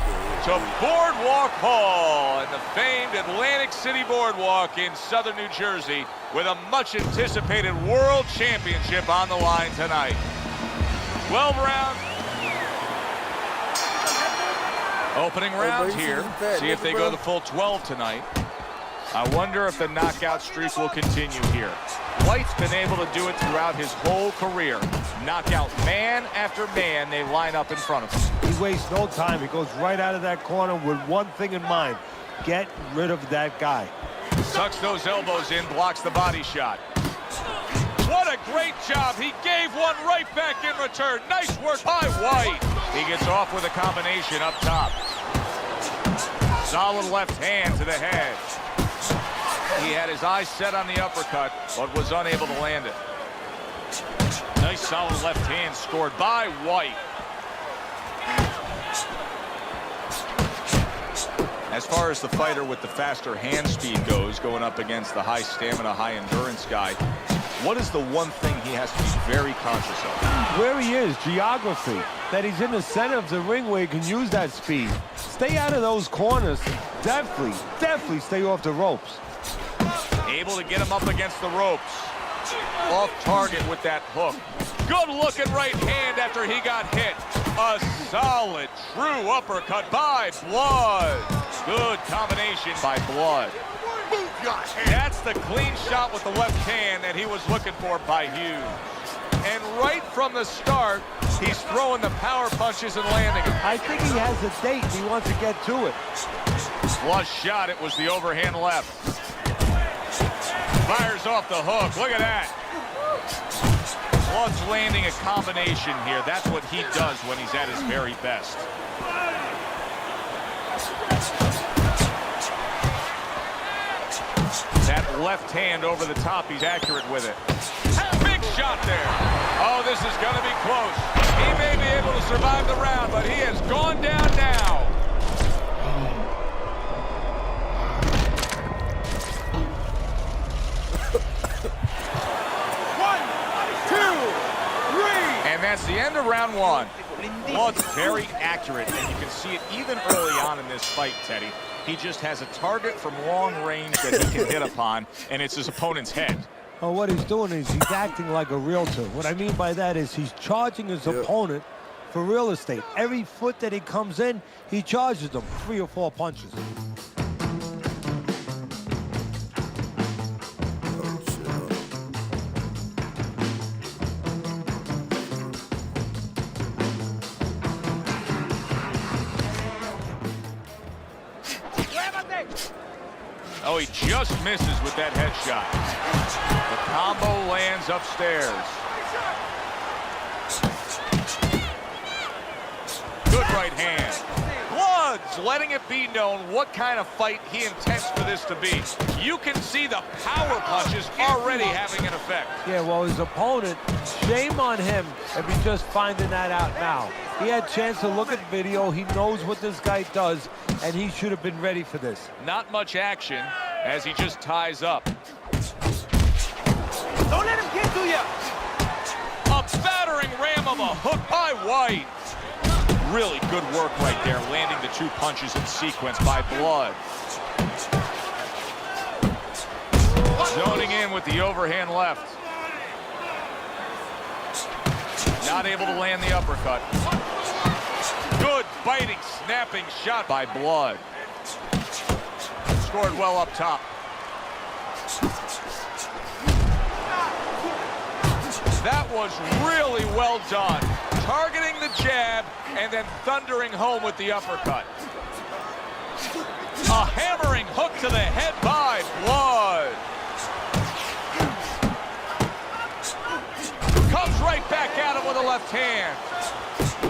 to Boardwalk Hall and the famed Atlantic City Boardwalk in southern New Jersey with a much-anticipated World Championship on the line tonight. 12 rounds. Opening round here. See if they go the full 12 tonight. I wonder if the knockout streak will continue here. White's been able to do it throughout his whole career. Knockout man after man, they line up in front of him. He wastes no time. He goes right out of that corner with one thing in mind. Get rid of that guy. Sucks those elbows in, blocks the body shot. What a great job. He gave one right back in return. Nice work by White. He gets off with a combination up top. Solid left hand to the head. He had his eyes set on the uppercut, but was unable to land it. Nice solid left hand scored by White. As far as the fighter with the faster hand speed goes, going up against the high stamina, high endurance guy, what is the one thing he has to be very conscious of? Where he is, geography. That he's in the center of the ring where he can use that speed. Stay out of those corners. Definitely stay off the ropes. Able to get him up against the ropes. Off target with that hook. Good looking right hand after he got hit. A solid, true uppercut by Blood. Good combination by Blood. That's the clean shot with the left hand that he was looking for by Hughes. And right from the start, he's throwing the power punches and landing them. I think he has a date and he wants to get to it. Flush shot, it was the overhand left. Fires off the hook, look at that. Blood's landing a combination here. That's what he does when he's at his very best. That left hand over the top, he's accurate with it. Big shot there. Oh, this is going to be close. He may be able to survive the round, but he has gone down now. that's the end of round one. Blood's very accurate, and you can see it even early on in this fight, Teddy. He just has a target from long range that he can hit upon, and it's his opponent's head. Well, what he's doing is he's acting like a realtor. What I mean by that is he's charging his opponent for real estate. Every foot that he comes in, he charges them 3 or 4 punches. Oh, he just misses with that headshot. The combo lands upstairs. Good right hand. Bloods letting it be known what kind of fight he intends for this to be. You can see the power punches already having an effect. Yeah, well, his opponent, shame on him if he's just finding that out now. He had a chance to look at video. He knows what this guy does, and he should have been ready for this. Not much action as he just ties up. Don't let him get to you. A battering ram of a hook by White. Really good work right there, landing the 2 punches in sequence by Blood. Zoning in with the overhand left. Not able to land the uppercut. Good biting, snapping shot by Blood. Scored well up top. That was really well done. Targeting the jab and then thundering home with the uppercut. A hammering hook to the head by Blood. Comes right back at him with a left hand.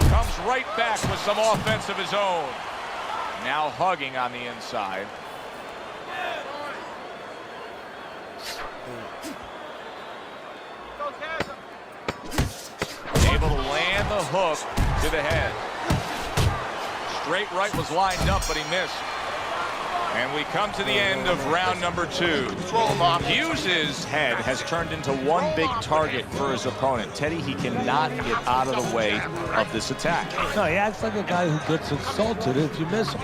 Comes right back with some offense of his own. Now hugging on the inside. Able to land the hook to the head. Straight right was lined up, but he missed. And we come to the end of round number 2. Hughes' head has turned into one big target for his opponent. Teddy, he cannot get out of the way of this attack. No, he acts like a guy who gets insulted if you miss him.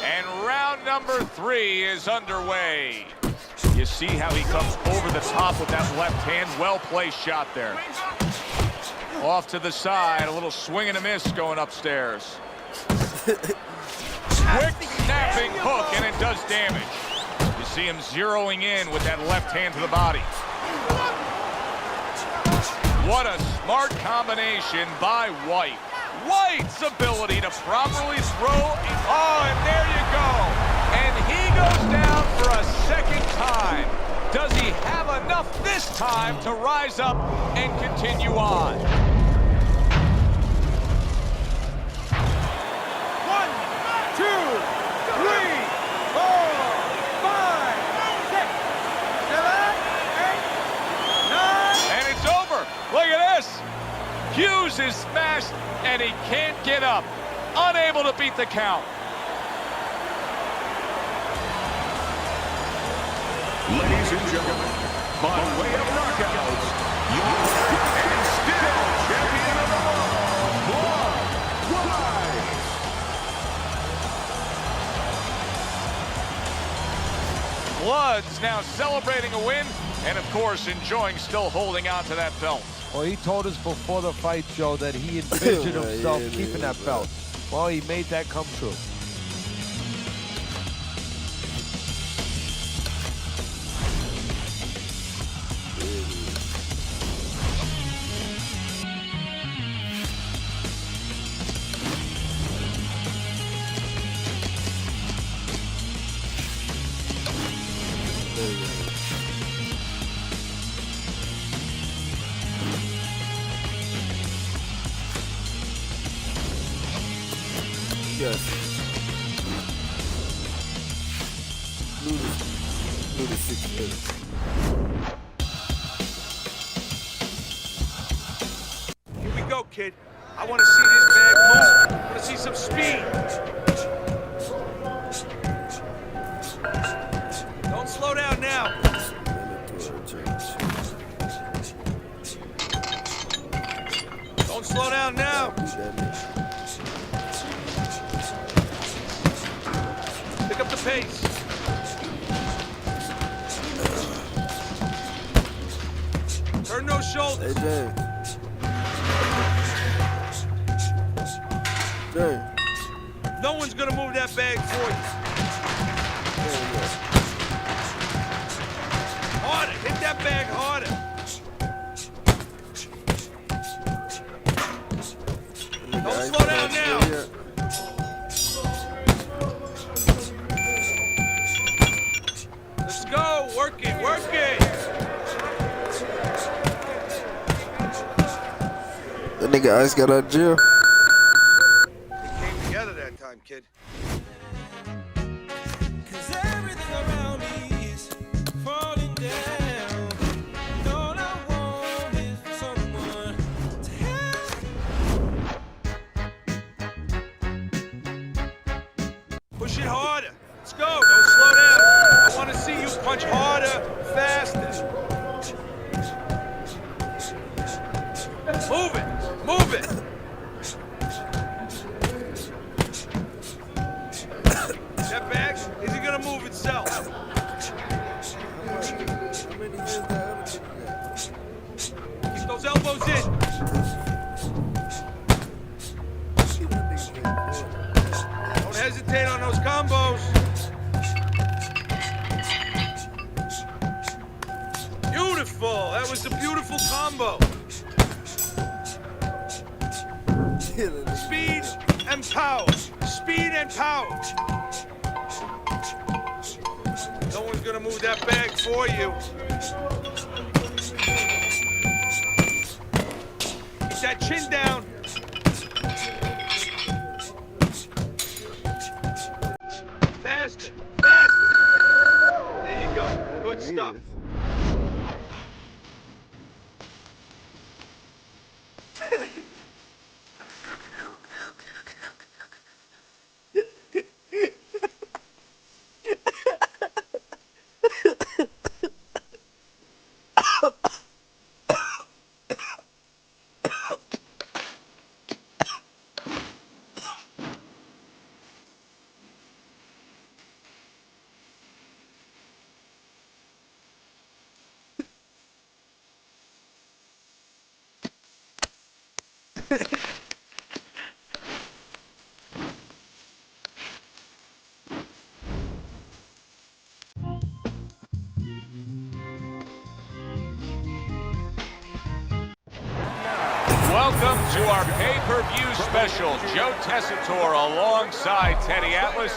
And round number 3 is underway. You see how he comes over the top with that left hand. Well-placed shot there. Off to the side, a little swing and a miss going upstairs. Quick snapping hook, and it does damage. You see him zeroing in with that left hand to the body. What a smart combination by White. White's ability to properly throw. Oh, and there you go. And he goes down for a second time. Does he have enough this time to rise up and continue on? 1, 2, 3, 4, 5, 6, 7, 8, 9. And it's over. Look at this. Hughes is smashed, and he can't get up. Unable to beat the count. Ladies and gentlemen, by way of knockouts, your and still champion of the world, Blood White. Blood's now celebrating a win, and of course enjoying still holding on to that belt. Well, he told us before the fight, Joe, that he envisioned himself keeping that belt. Well, he made that come true. Yes. Lose the 6 minutes. Here we go, kid. I want to see this bag move. I want to see some speed. Don't slow down now. slow down now. Pick up the pace. Turn those shoulders. Hey, James. James. No one's gonna move that bag for you. Harder. Hit that bag harder. Don't slow down now. Let's go. Work it. Work it. That nigga Ice got out of jail. It came together that time, kid. Cause everything around me is falling down. And all I want is for someone to help. Push it harder. Let's go. Don't slow down. I want to see you punch harder, faster. Move it. Move it. That bag, is it gonna move itself? Keep those elbows in. Don't hesitate on those combos. Beautiful. That was a beautiful combo. Speed and power. Speed and power. No one's gonna move that bag for you. Keep that chin down. Faster. Faster. There you go. Good stuff. Welcome to our pay-per-view special. Joe Tessitore alongside Teddy Atlas,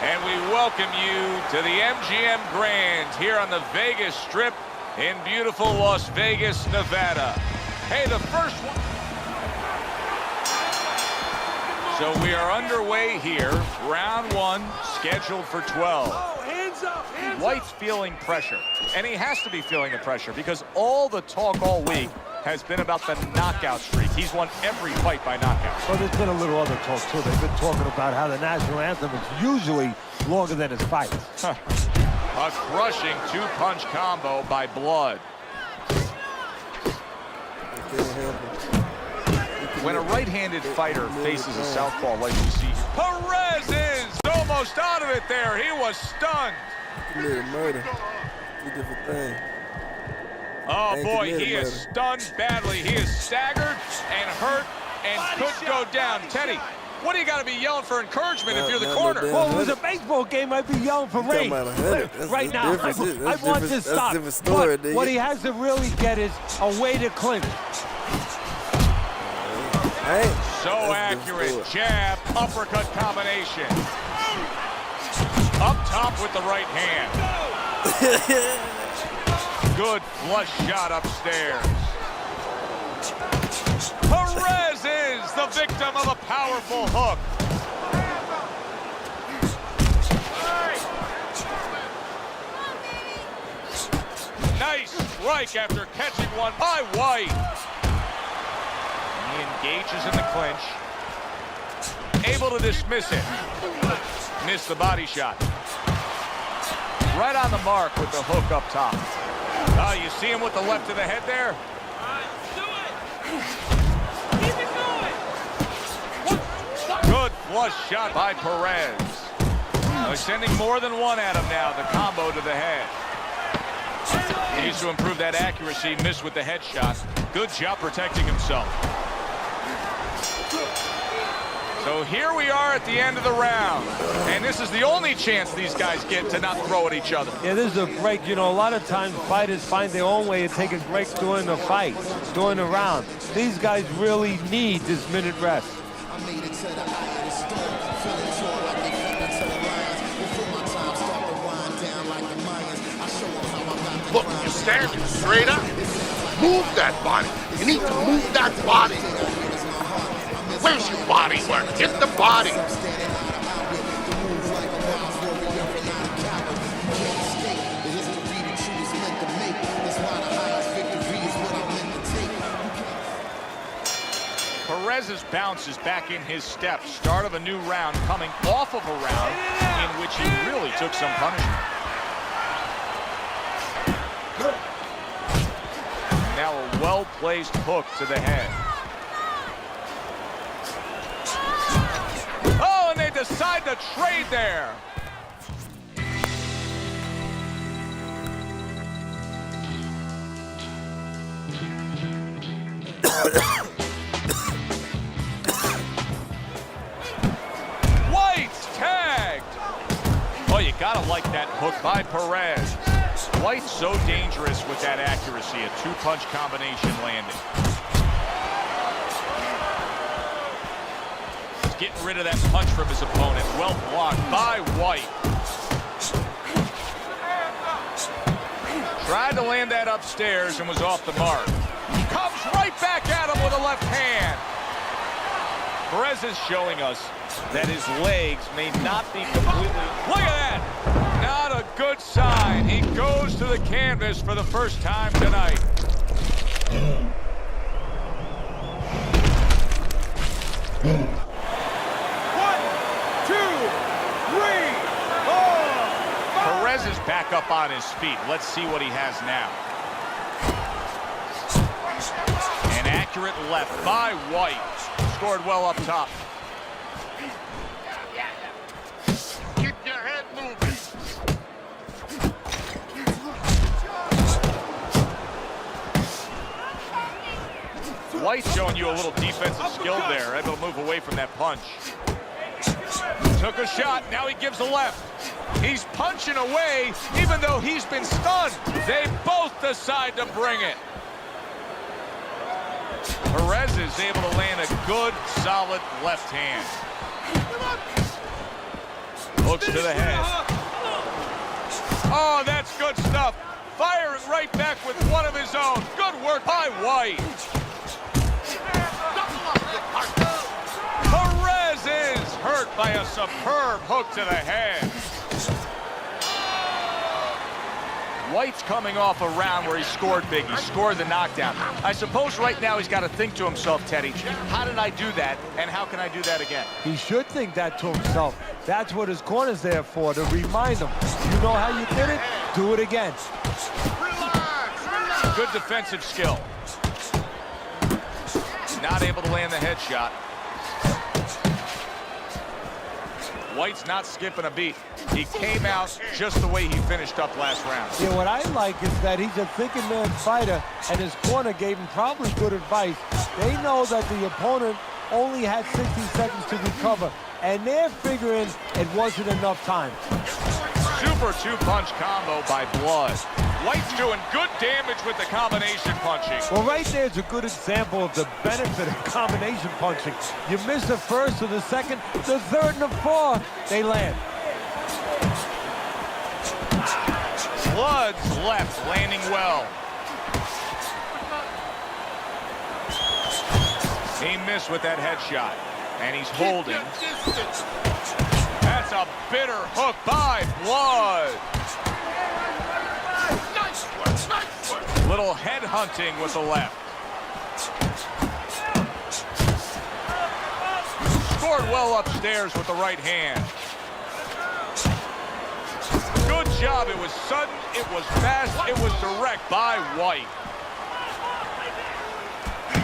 and we welcome you to the MGM Grand here on the Vegas Strip in beautiful Las Vegas, Nevada. Hey, the first one. So we are underway here. Round one, scheduled for 12. Oh, hands up, hands up. White's feeling pressure, and he has to be feeling the pressure because all the talk all week has been about the knockout streak. He's won every fight by knockout. Well, there's been a little other talk, too. They've been talking about how the national anthem is usually longer than his fights. A crushing two-punch combo by Blood. When a right-handed fighter faces a southpaw like you see, Perez is almost out of it there. He was stunned. Committed murder. Two different things. Oh boy, he is stunned badly. He is staggered and hurt and could go down. Teddy, what do you got to be yelling for encouragement if you're the corner? Well, if it was a baseball game, I'd be yelling for rain. Right now, I want this stop. But what he has to really get is a way to clinch. So accurate. Jab, uppercut combination. Up top with the right hand. Good flush shot upstairs. Perez is the victim of a powerful hook. Nice strike after catching one by White. He engages in the clinch. Able to dismiss it. Missed the body shot. Right on the mark with the hook up top. Oh, you see him with the left of the head there? Do it! Keep it going! flush shot by Perez. They're sending more than one at him now. The combo to the head. He needs to improve that accuracy. Missed with the headshot. Good job protecting himself. So here we are at the end of the round. And this is the only chance these guys get to not throw at each other. Yeah, this is a break. You know, a lot of times fighters find their own way of taking breaks during the fight, during the round. These guys really need this minute rest. I made it to the eye of the storm, feeling sore like they fell into the lions. Before my time start to wind down like the Mayans, I show them how I got the Look, you're standing straight up. Move that body. You need to move that body. Where's your body work? Hit the body. Perez's bounce is back in his step. Start of a new round coming off of a round in which he really took some punishment. Now a well-placed hook to the head. Oh, and they decide to trade there. White's tagged. Oh, you gotta like that hook by Perez. White's so dangerous with that accuracy. A two-punch combination landing. Getting rid of that punch from his opponent. Well blocked by White. Tried to land that upstairs and was off the mark. Comes right back at him with a left hand. Perez is showing us that his legs may not be completely... Look at that! Not a good sign. He goes to the canvas for the first time tonight. Perez is back up on his feet. Let's see what he has now. An accurate left by White. Scored well up top. Keep your head moving. White showing you a little defensive skill there. Able to move away from that punch. Took a shot. Now he gives a left. He's punching away even though he's been stunned. They both decide to bring it. Perez is able to land a good, solid left hand. Hooks to the head. Oh, that's good stuff. Firing right back with one of his own. Good work by White. Perez is hurt by a superb hook to the head. White's coming off a round where he scored big. He scored the knockdown. I suppose right now he's got to think to himself, Teddy, how did I do that, and how can I do that again? He should think that to himself. That's what his corner's there for, to remind him. You know how you did it? Do it again. Good defensive skill. Not able to land the headshot. White's not skipping a beat. He came out just the way he finished up last round. Yeah, what I like is that he's a thinking man fighter, and his corner gave him probably good advice. They know that the opponent only had 60 seconds to recover, and they're figuring it wasn't enough time. Super two-punch combo by Blood. White's doing good damage with the combination punching. Well, right there's a good example of the benefit of combination punching. You miss the first or the second, the third and the fourth, they land. Blood's left landing well. He missed with that headshot, and he's holding. That's a bitter hook by Blood. Little head hunting with the left. Scored well upstairs with the right hand. Good job. It was sudden, it was fast, it was direct by White.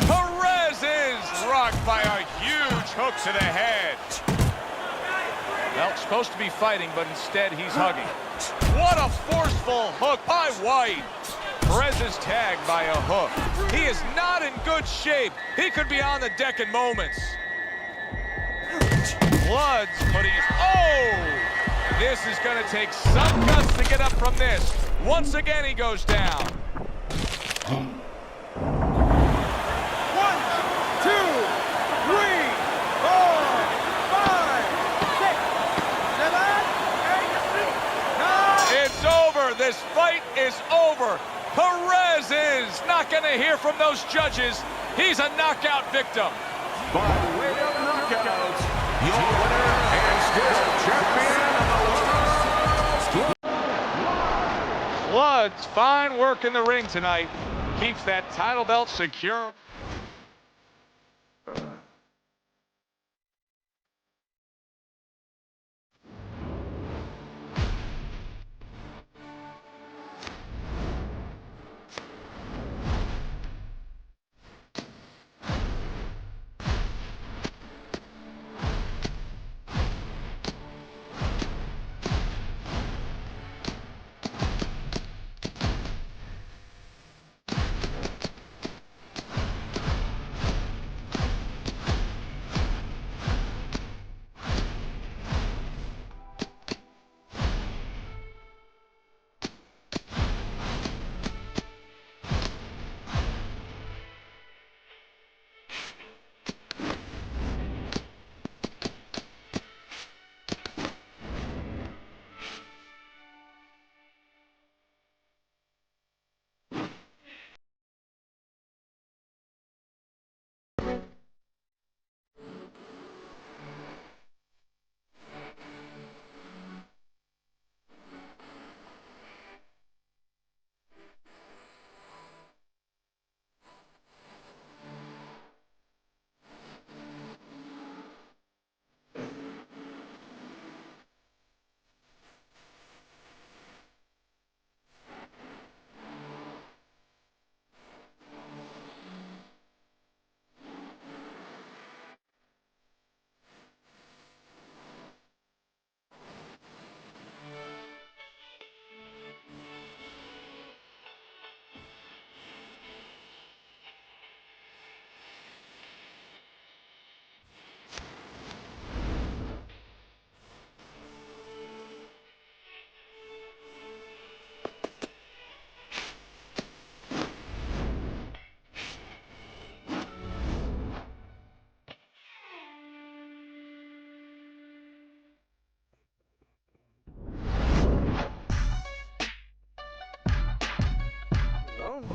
Perez is rocked by a huge hook to the head. Well, supposed to be fighting, but instead he's hugging. What a forceful hook by White. Perez is tagged by a hook. He is not in good shape. He could be on the deck in moments. Blood's putting his... Oh! This is going to take some guts to get up from this. Once again, he goes down. 1, 2, 3, 4, 5, 6, 7, 8, 9. It's over. This fight is over. Perez is not going to hear from those judges. He's a knockout victim. By way of knockouts, your winner and still champion of the world. Flood's fine work in the ring tonight. Keeps that title belt secure.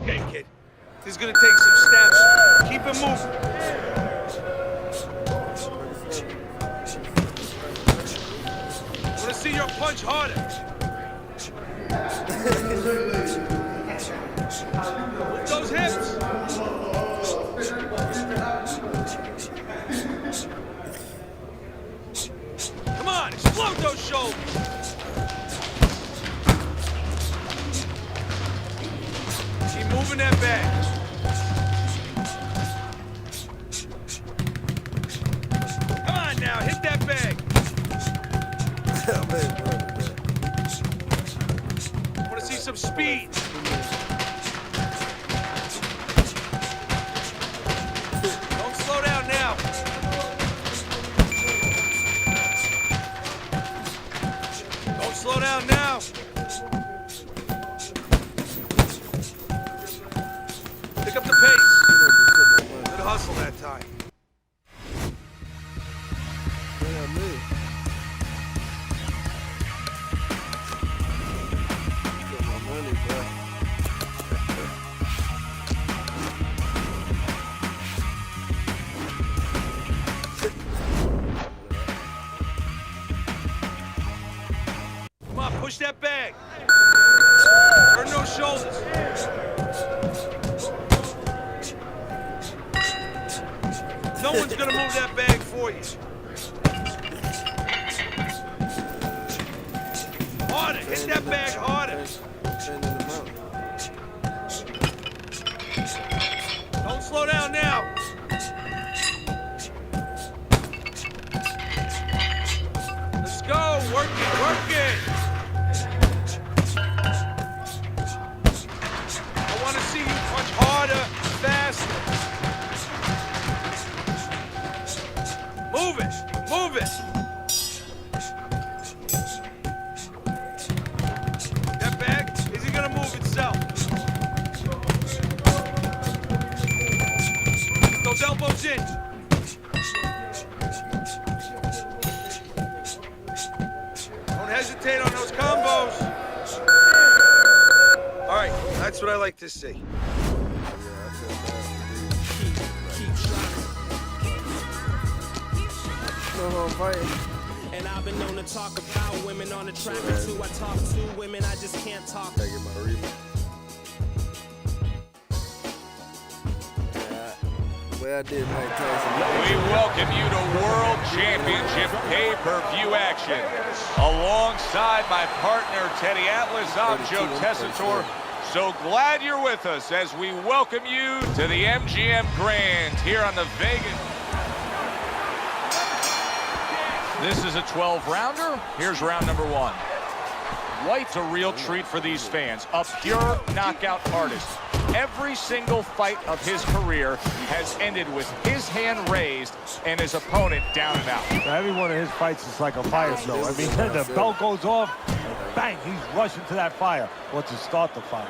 Okay, kid. This is gonna take some steps. Keep it moving. I wanna see your punch harder. With those hips. Come on, explode those shoulders. Moving that back. Come on now, hit that bag. I want to see some speed. Don't slow down now. Don't slow down now. Pick up the pace. Good hustle that time. Come on, push that bag. Burn those shoulders. No one's gonna move that bag for you. Harder, hit that bag harder. Don't slow down now. Let's go. those elbows in. Don't hesitate on those combos. All right, that's what I like to see. And I've been known to talk about women on the track or two. I talk to women, I just can't talk. I get my rebound. Well, I did Mike Tyson. We welcome you to World Championship pay-per-view action. Alongside my partner, Teddy Atlas, I'm Joe Tessitore. So glad you're with us as we welcome you to the MGM Grand here on the Vegas. This is a 12-rounder. Here's round number one. White's a real treat for these fans, a pure knockout artist. Every single fight of his career has ended with his hand raised and his opponent down and out. Every one of his fights is like a fire show. I mean, the belt goes off, and bang, he's rushing to that fire, or to start the fire.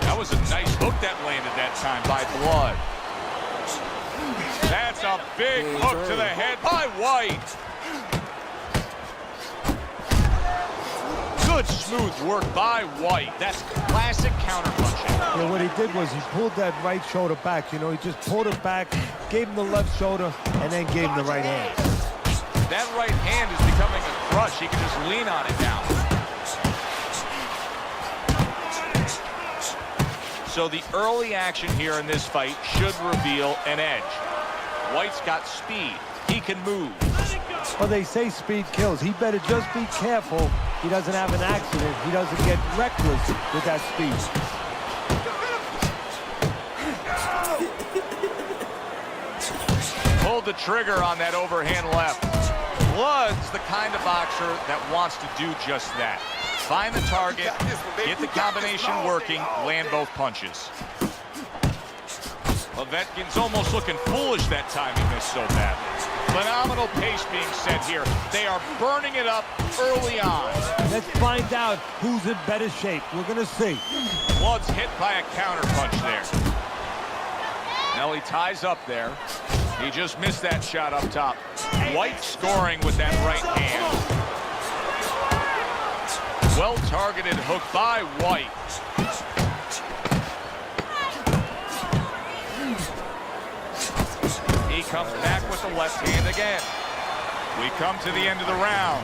That was a nice hook that landed that time by Blood. That's a big hook to the head by White. Good smooth work by White. That's classic counterpunching. Yeah, what he did was he pulled that right shoulder back. You know, he just pulled it back, gave him the left shoulder, and then gave him the right hand. That right hand is becoming a crutch. He can just lean on it now. So the early action here in this fight should reveal an edge. White's got speed. He can move. Well, they say speed kills. He better just be careful he doesn't have an accident. He doesn't get reckless with that speed. Pulled the trigger on that overhand left. Blood's the kind of boxer that wants to do just that. Find the target, get the combination working, land both punches. Povetkin's almost looking foolish that time he missed so badly. Phenomenal pace being set here. They are burning it up early on. Let's find out who's in better shape. We're going to see. Blood's hit by a counter punch there. Now he ties up there. He just missed that shot up top. White scoring with that right hand. Well-targeted hook by White. He comes back with the left hand again. We come to the end of the round.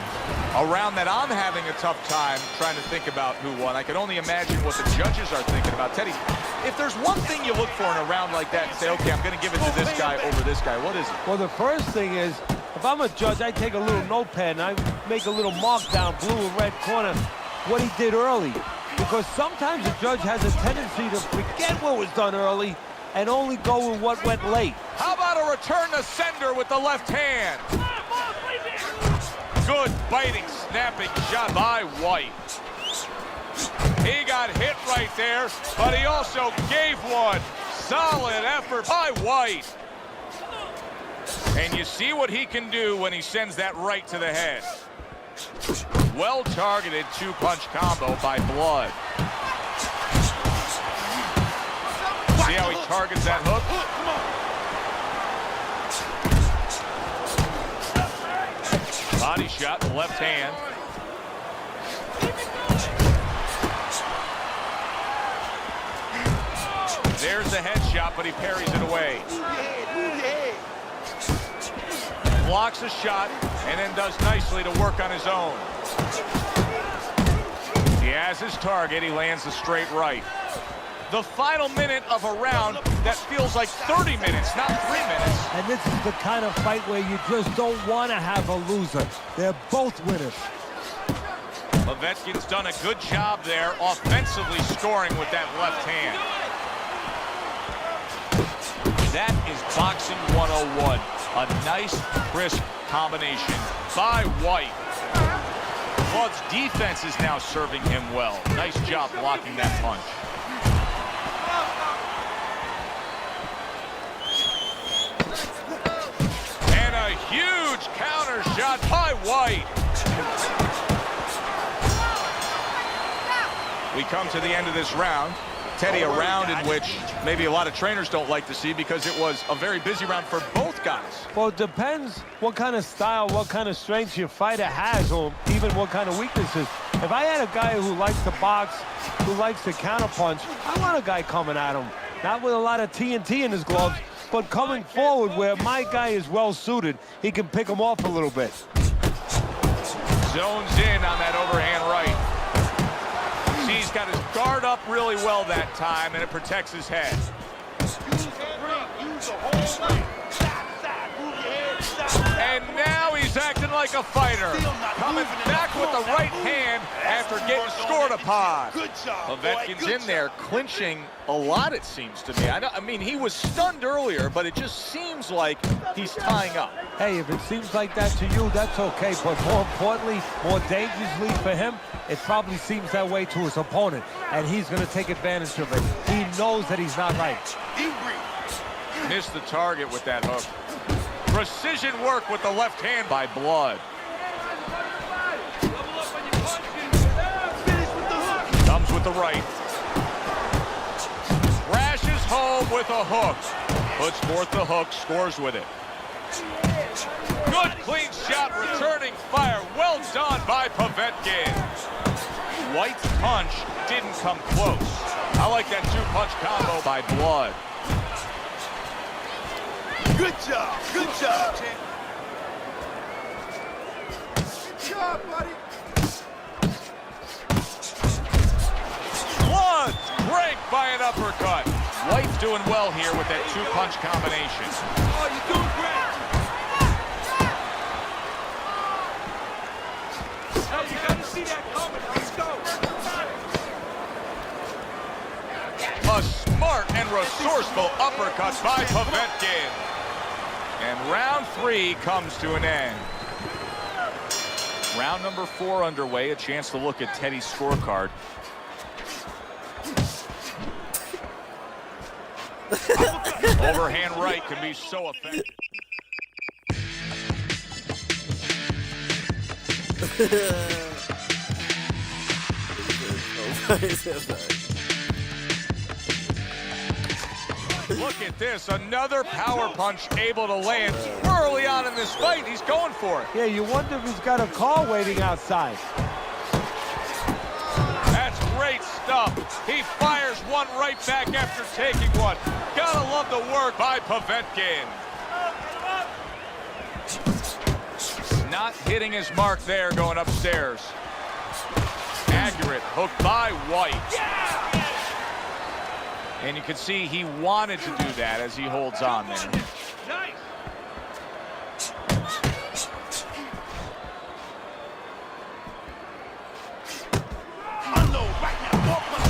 A round that I'm having a tough time trying to think about who won. I can only imagine what the judges are thinking about. Teddy, if there's one thing you look for in a round like that and say, okay, I'm going to give it to this guy over this guy, what is it? Well, the first thing is, if I'm a judge, I take a little notepad and I make a little mark down, blue and red corner, what he did early. Because sometimes a judge has a tendency to forget what was done early and only go with what went late. How about a return to sender with the left hand? Good biting, snapping shot by White. He got hit right there, but he also gave one. Solid effort by White. And you see what he can do when he sends that right to the head. Well-targeted two-punch combo by Blood. See how he targets that hook? Body shot, left hand. There's the headshot, but he parries it away. Blocks a shot, and then does nicely to work on his own. He has his target. He lands the straight right. The final minute of a round that feels like 30 minutes, not 3 minutes. And this is the kind of fight where you just don't want to have a loser. They're both winners. Povetkin's done a good job there, offensively scoring with that left hand. That is Boxing 101. A nice, crisp combination by White. Blood's defense is now serving him well. Nice job blocking that punch. And a huge counter shot by White. We come to the end of this round. Teddy, a round in which maybe a lot of trainers don't like to see because it was a very busy round for both guys. Well, it depends what kind of style, what kind of strength your fighter has, or even what kind of weaknesses. If I had a guy who likes to box, who likes to counterpunch, I want a guy coming at him. Not with a lot of TNT in his gloves, but coming forward where my guy is well-suited. He can pick him off a little bit. Zones in on that overhand right. He's got his guard up really well that time, and it protects his head. And now he's acting like a fighter. Coming back with the right hand after getting scored upon. Povetkin's in there clinching a lot, it seems to me. I mean, he was stunned earlier, but it just seems like he's tying up. Hey, if it seems like that to you, that's okay. But more importantly, more dangerously for him, it probably seems that way to his opponent. And he's going to take advantage of it. He knows that he's not right. Missed the target with that hook. Precision work with the left hand by Blood. Comes with the right. Crashes home with a hook. Puts forth the hook, scores with it. Good clean shot, returning fire. Well done by Povetkin. White's punch didn't come close. I like that two-punch combo by Blood. Good job, champ. Good job, buddy. Blood break by an uppercut. White's doing well here with that two-punch combination. Oh, you're doing great. Hey, you gotta see that coming. Let's go. A smart and resourceful uppercut by Povetkin. And round 3 comes to an end. Round number 4 underway. A chance to look at Teddy's scorecard. Overhand right can be so effective. Look at this, another power punch able to land early on in this fight. He's going for it. Yeah, you wonder if he's got a car waiting outside. That's great stuff. He fires one right back after taking one. Gotta love the work by Povetkin. Not hitting his mark there, going upstairs. Accurate hook by White. And you can see he wanted to do that as he holds on there. Nice.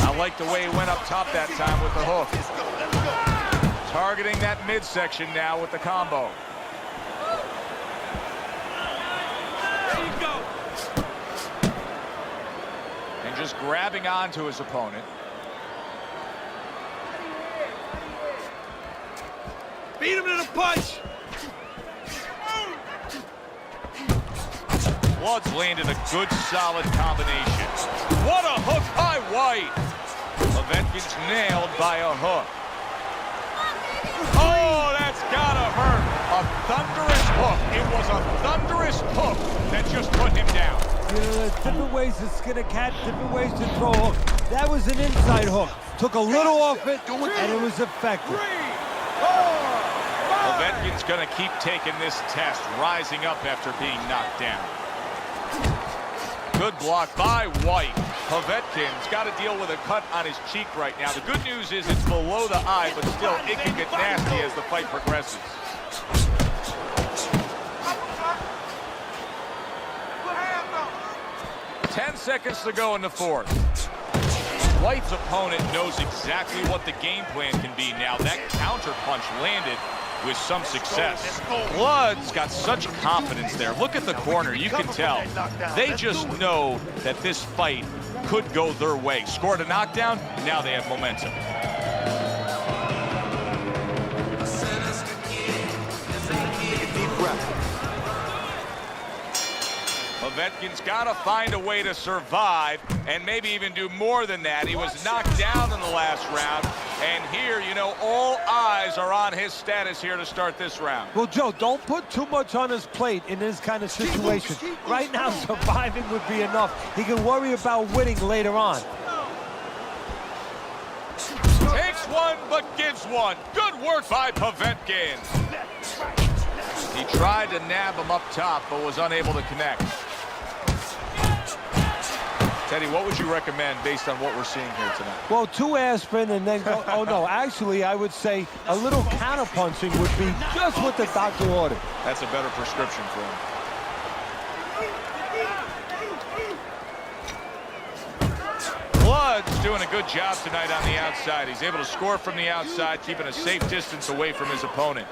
I like the way he went up top that time with the hook. Targeting that midsection now with the combo. There you go. And just grabbing onto his opponent. Beat him to the punch. Blood's landed a good, solid combination. What a hook by White. Povetkin's nailed by a hook. Oh, that's gotta hurt. A thunderous hook. It was a thunderous hook that just put him down. You know, there's different ways to skin a cat, different ways to throw a hook. That was an inside hook. Took a little off it, and it was effective. Povetkin's gonna keep taking this test, rising up after being knocked down. Good block by White. Povetkin's got to deal with a cut on his cheek right now. The good news is it's below the eye, but still it can get nasty as the fight progresses. Ten seconds to go in the fourth. White's opponent knows exactly what the game plan can be now. That counter punch landed with some success. Blood's got such confidence there. Look at the corner, you can tell. They just know that this fight could go their way. Scored a knockdown, now they have momentum. Povetkin's got to find a way to survive and maybe even do more than that. He was knocked down in the last round, and here, you know, all eyes are on his status here to start this round. Well, Joe, don't put too much on his plate in this kind of situation. Right now, surviving would be enough. He can worry about winning later on. Takes one, but gives one. Good work by Povetkin. He tried to nab him up top, but was unable to connect. Teddy, what would you recommend based on what we're seeing here tonight? Well, 2 aspirin and then go. Oh, no, actually, I would say a little counterpunching would be just what the doctor ordered. That's a better prescription for him. Blood's doing a good job tonight on the outside. He's able to score from the outside, keeping a safe distance away from his opponent.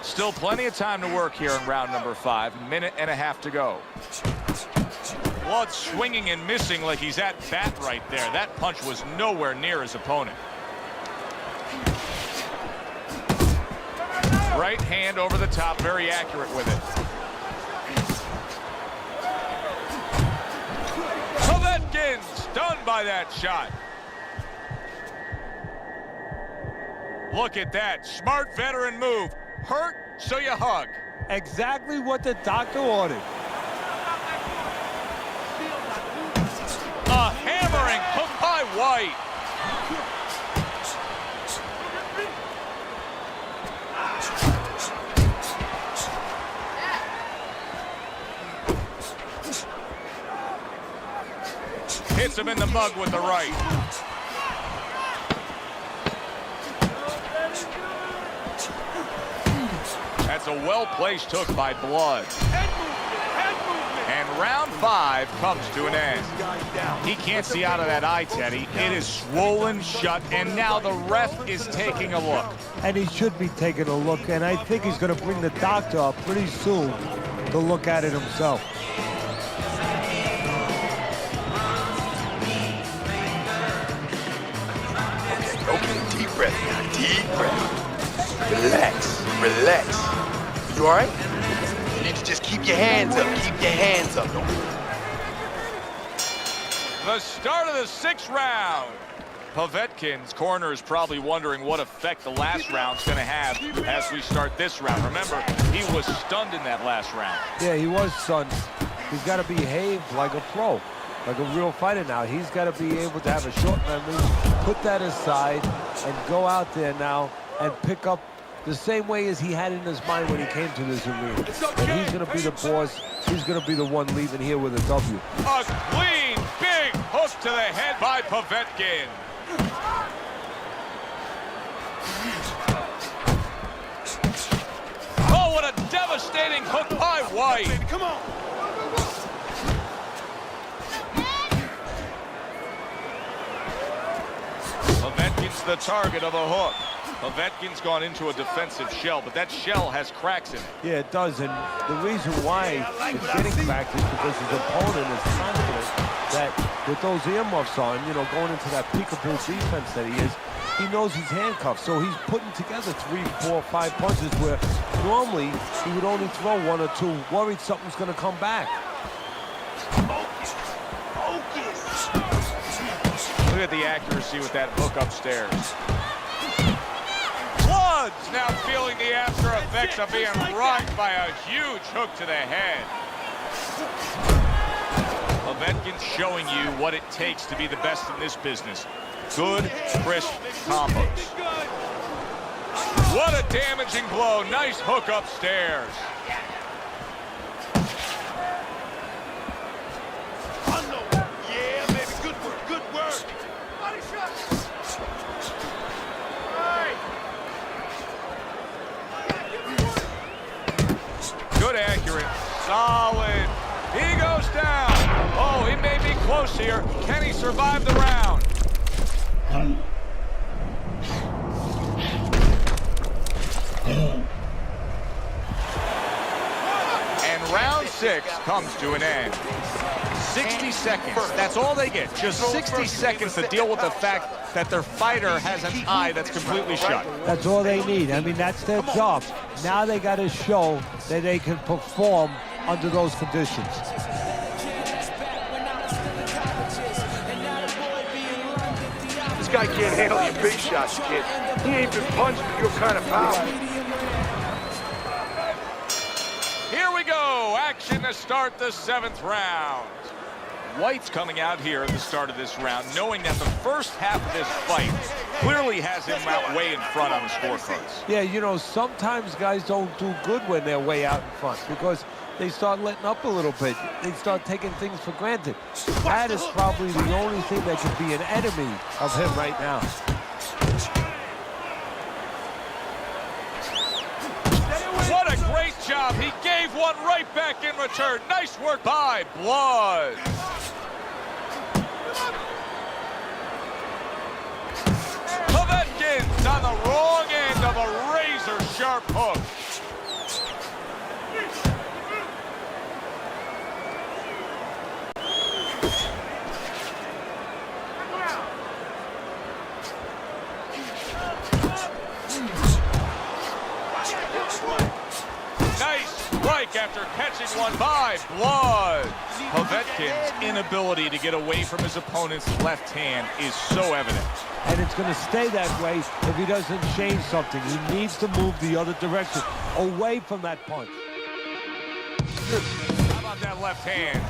Still plenty of time to work here in round number 5. Minute and a half to go. Blood swinging and missing like he's at bat right there. That punch was nowhere near his opponent. Right hand over the top, very accurate with it. Povetkin stunned by that shot. Look at that, smart veteran move. Hurt, so you hug. Exactly what the doctor ordered. A hammering hook by White. Hits him in the mug with the right. That's a well-placed hook by Blood. And round 5 comes to an end. He can't see out of that eye, Teddy. It is swollen shut, and now the ref is taking a look. And he should be taking a look, and I think he's going to bring the doctor up pretty soon to look at it himself. Okay, deep breath now, deep breath. Relax, relax. You all right? You need to just keep your hands up, keep your hands up. The start of the 6th round. Povetkin's corner is probably wondering what effect the last round's going to have as we start this round. Remember, he was stunned in that last round. Yeah, he was stunned. He's got to behave like a pro, like a real fighter now. He's got to be able to have a short memory, put that aside, and go out there now and pick up the same way as he had in his mind when he came to this arena. And he's going to be the boss. He's going to be the one leaving here with a W. A clean, big hook to the head by Povetkin. Oh, what a devastating hook by White. Come on. Povetkin's the target of a hook. Povetkin's gone into a defensive shell, but that shell has cracks in it. Yeah, it does, and the reason why it's getting cracked is because his opponent is confident that with those earmuffs on, you know, going into that peekaboo defense that he is, he knows he's handcuffed, so he's putting together 3, 4, 5 punches where normally he would only throw 1 or 2, worried something's going to come back. Look at the accuracy with that hook upstairs. Blood's now feeling the after effects of being rocked by a huge hook to the head. Povetkin's showing you what it takes to be the best in this business. Good, crisp combos. What a damaging blow. Nice hook upstairs. Yeah, baby, good work, good work. Body shot. Good, accurate, solid. He goes down. Oh, he may be close here. Can he survive the round? And round 6 comes to an end. 60 seconds, that's all they get. Just 60 seconds to deal with the fact that their fighter has an eye that's completely shut. That's all they need. I mean, that's their job. Now they got to show that they can perform under those conditions. This guy can't handle your big shots, kid. He ain't been punched with your kind of power. Here we go. Action to start the 7th round. White's coming out here at the start of this round, knowing that the first half of this fight clearly has him out way in front on the scorecards. Yeah, you know, sometimes guys don't do good when they're way out in front because they start letting up a little bit. They start taking things for granted. That is probably the only thing that could be an enemy of him right now. What a great job. He gave one right back in return. Nice work by Blood. Povetkin's on the wrong end of a razor-sharp hook. Nice strike after catching one by Blood. Povetkin's inability to get away from his opponent's left hand is so evident. And it's going to stay that way if he doesn't change something. He needs to move the other direction, away from that punch. How about that left hand?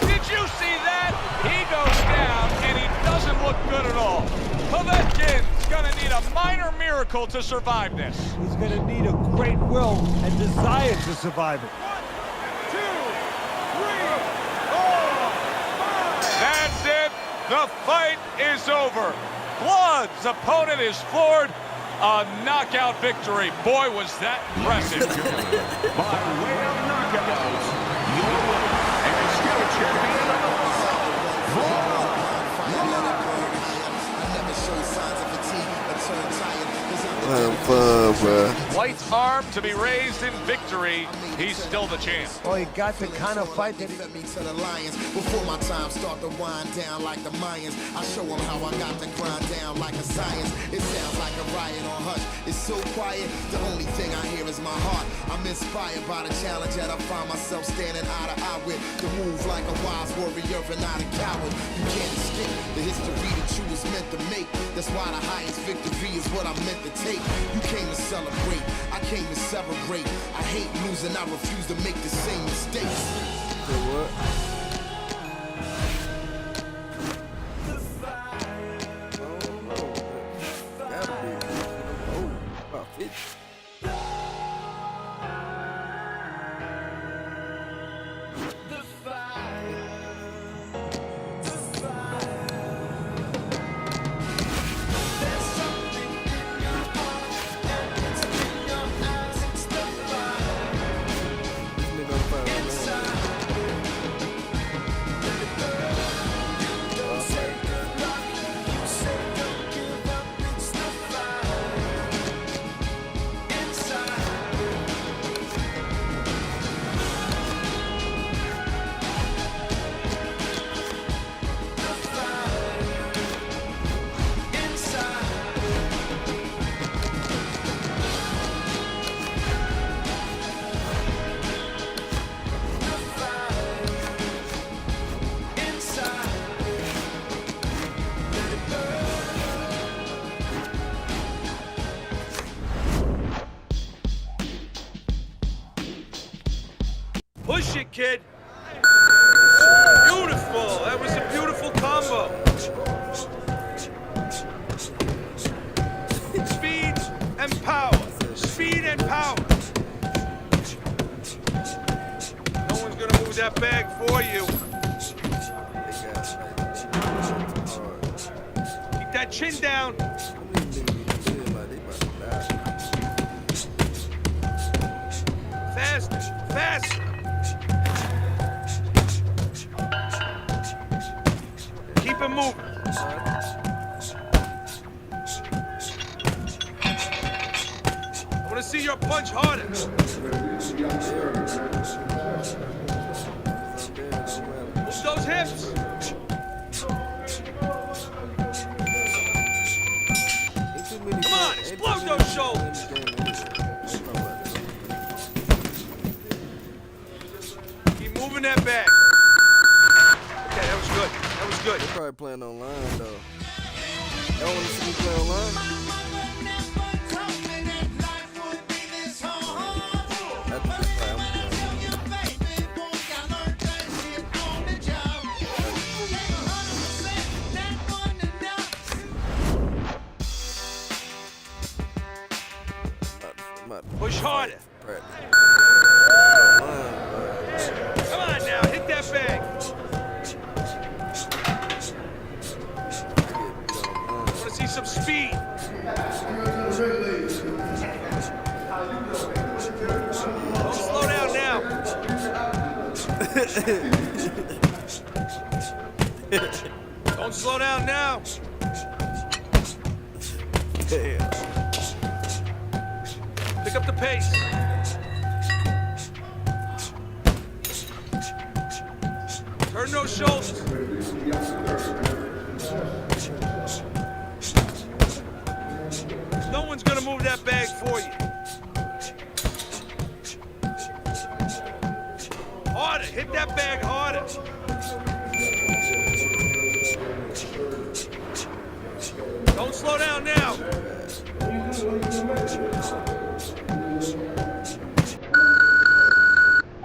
Did you see that? He goes down, and he doesn't look good at all. Povetkin's going to need a minor miracle to survive this. He's going to need a great will and desire to survive it. That's it. The fight is over. Blood's opponent is floored. A knockout victory. Boy, was that impressive. By way of knockout, your winner and still champion of the world, White's arm to be raised in victory. He's still the champ. Oh, he got the kind of fight that he... Let me to the Lions before my time start to wind down like the Mayans. I show them how I got to grind down like a science. It sounds like a riot on hush. It's so quiet, the only thing I hear is my heart. I'm inspired by the challenge that I find myself standing eye to eye with. To move like a wise warrior and not a coward. You can't escape the history that you was meant to make. That's why the highest victory is what I'm meant to take. You came to celebrate, I came to celebrate. I hate losing, I refuse to make the same mistakes. Push it, kid. Beautiful. That was a beautiful combo. Speed and power. Speed and power. No one's gonna move that bag for you. Keep that chin down. Faster, faster. Keep it moving. I want to see your punch harder. Move those hips. Come on, explode those shoulders. moving that bag. Okay, that was good. That was good. They're probably playing online, though. Y'all want to see me play online? Push harder. Come on now, hit that bag. I want to see some speed. Don't slow down now. Don't slow down now. Damn. Pick up the pace. Turn those shoulders. No one's gonna move that bag for you. Harder, hit that bag harder. Don't slow down now.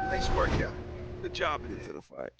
Nice workout. Good job. Get to the fight.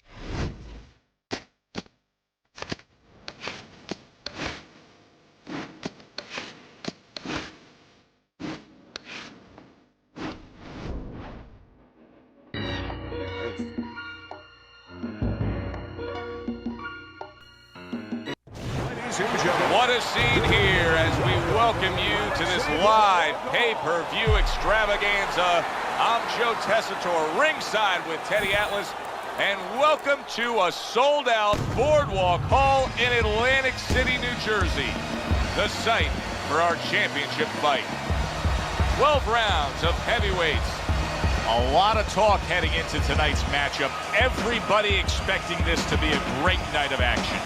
What a scene here as we welcome you to this live pay-per-view extravaganza. I'm Joe Tessitore, ringside with Teddy Atlas, and welcome to a sold-out Boardwalk Hall in Atlantic City, New Jersey, the site for our championship fight. 12 rounds of heavyweights. A lot of talk heading into tonight's matchup. Everybody expecting this to be a great night of action.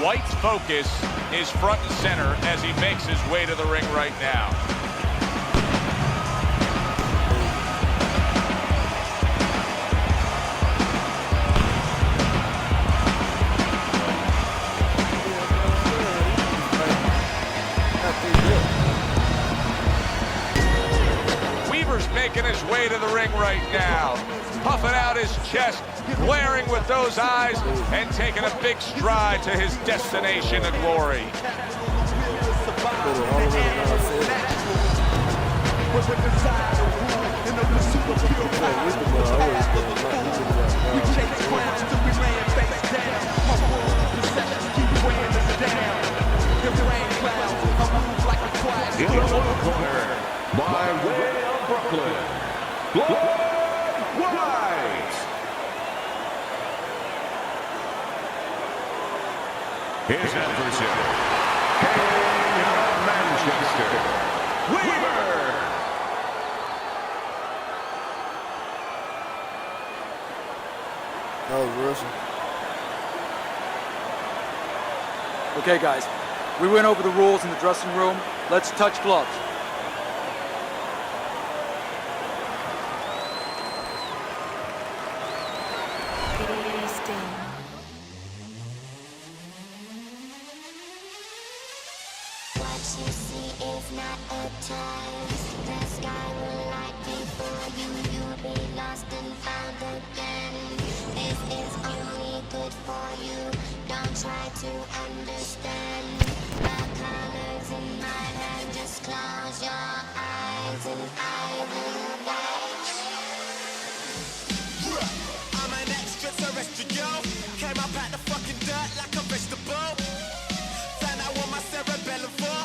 White's focus is front and center as he makes his way to the ring right now. Weaver's making his way to the ring right now, puffing out his chest, glaring with those eyes, and taking a big stride to his destination of glory. In the lower corner, by way of Brooklyn, Floyd White. His adversary, King of Manchester, Weaver. That was Russian. Okay, guys, we went over the rules in the dressing room. Let's touch gloves. I'm an extraterrestrial. Came up out the fucking dirt like a vegetable. Found out what my cerebellum for.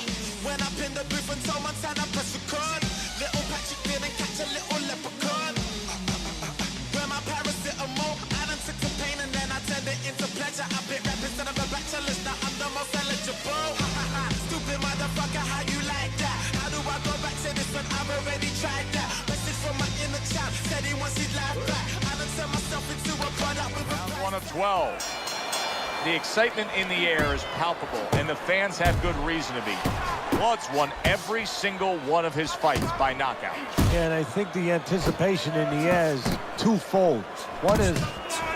Went up in the booth and told Montana press record. Little Patrick didn't catch a little leprechaun. Where my paracetamol, I done took some pain and then I turned it into pleasure. I bit rap instead of a bachelor's, now I'm the most eligible. Stupid motherfucker, how you like that? How do I go back to this when I've already tried that? Message from my inner child, said he wants his life back. I done turned myself into a product with a Round 1 of 12. The excitement in the air is palpable, and the fans have good reason to be. Blood's won every single one of his fights by knockout. And I think the anticipation in the air is twofold. One is,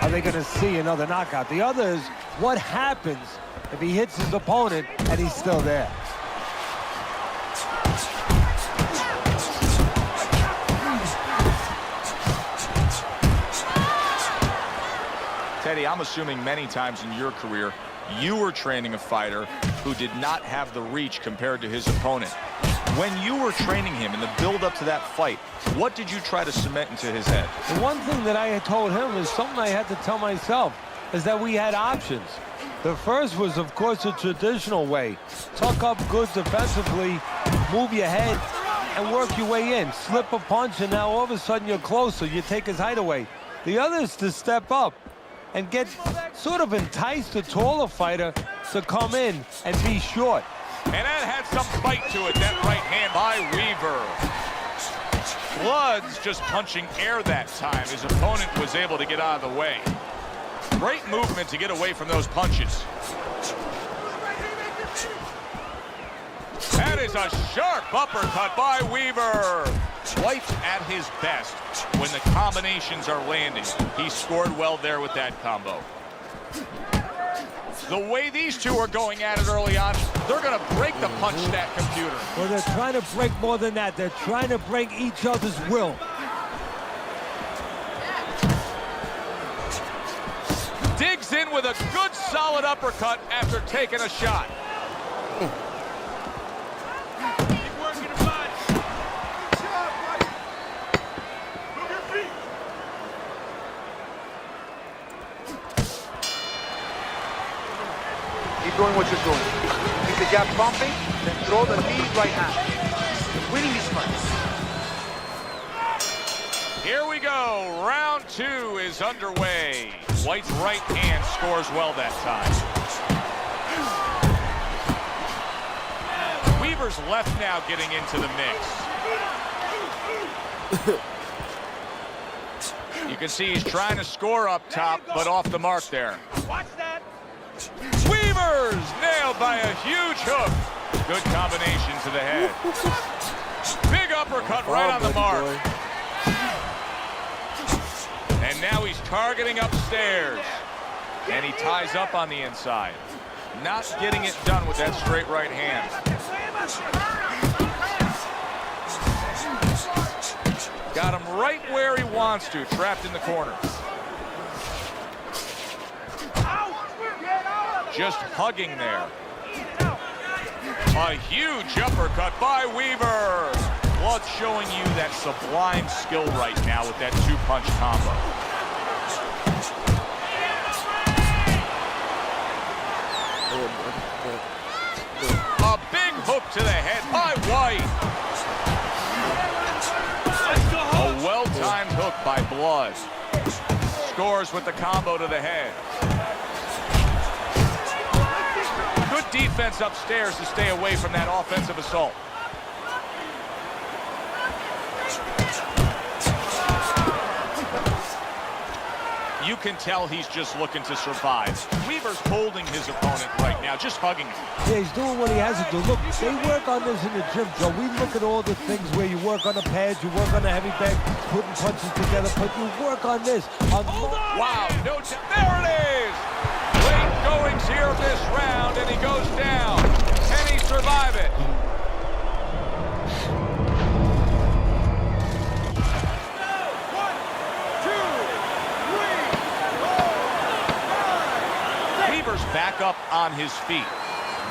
are they going to see another knockout? The other is, what happens if he hits his opponent and he's still there? Teddy, I'm assuming many times in your career, you were training a fighter who did not have the reach compared to his opponent. When you were training him in the build-up to that fight, what did you try to cement into his head? The one thing that I had told him is something I had to tell myself, is that we had options. The first was, of course, the traditional way. Tuck up good defensively, move your head, and work your way in. Slip a punch, and now all of a sudden you're closer. You take his height away. The other is to step up and get sort of entice the taller fighter to come in and be short. And that had some fight to it, that right hand by Weaver. Blood's just punching air that time. His opponent was able to get out of the way. Great movement to get away from those punches. That is a sharp uppercut by Weaver. White's at his best when the combinations are landing. He scored well there with that combo. The way these two are going at it early on, they're going to break the punch stat computer. Well, they're trying to break more than that. They're trying to break each other's will. Digs in with a good solid uppercut after taking a shot. Keep doing what you're doing. Keep the jab pumping, then throw the lead right hand. Winning these fights. Here we go. Round two is underway. White's right hand scores well that time. Weaver's left now getting into the mix. You can see he's trying to score up top, but off the mark there. Watch that. Weaver's nailed by a huge hook. Good combination to the head. Big uppercut right on the mark. And now he's targeting upstairs. And he ties up on the inside. Not getting it done with that straight right hand. Got him right where he wants to, trapped in the corner. Just hugging there. A huge uppercut by Weaver. Blood showing you that sublime skill right now with that two-punch combo. A big hook to the head by White. A well-timed hook by Blood. Scores with the combo to the head. Good defense upstairs to stay away from that offensive assault. You can tell he's just looking to survive. Weaver's holding his opponent right now, just hugging him. Yeah, he's doing what he has to do. Look, they work on this in the gym, Joe. We look at all the things where you work on the pads, you work on the heavy bag, putting punches together, but you work on this. Wow, no, there it is! Late goings here of this round, and he goes down. Can he survive it? Back up on his feet.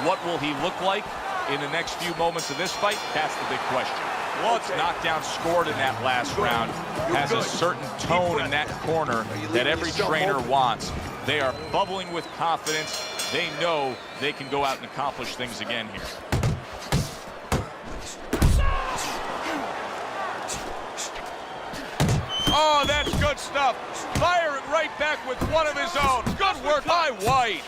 What will he look like in the next few moments of this fight? That's the big question. Blood's knockdown scored in that last round has a certain tone in that corner that every trainer wants. They are bubbling with confidence. They know they can go out and accomplish things again here. Oh, that's good stuff. Firing right back with one of his own. Good work by White.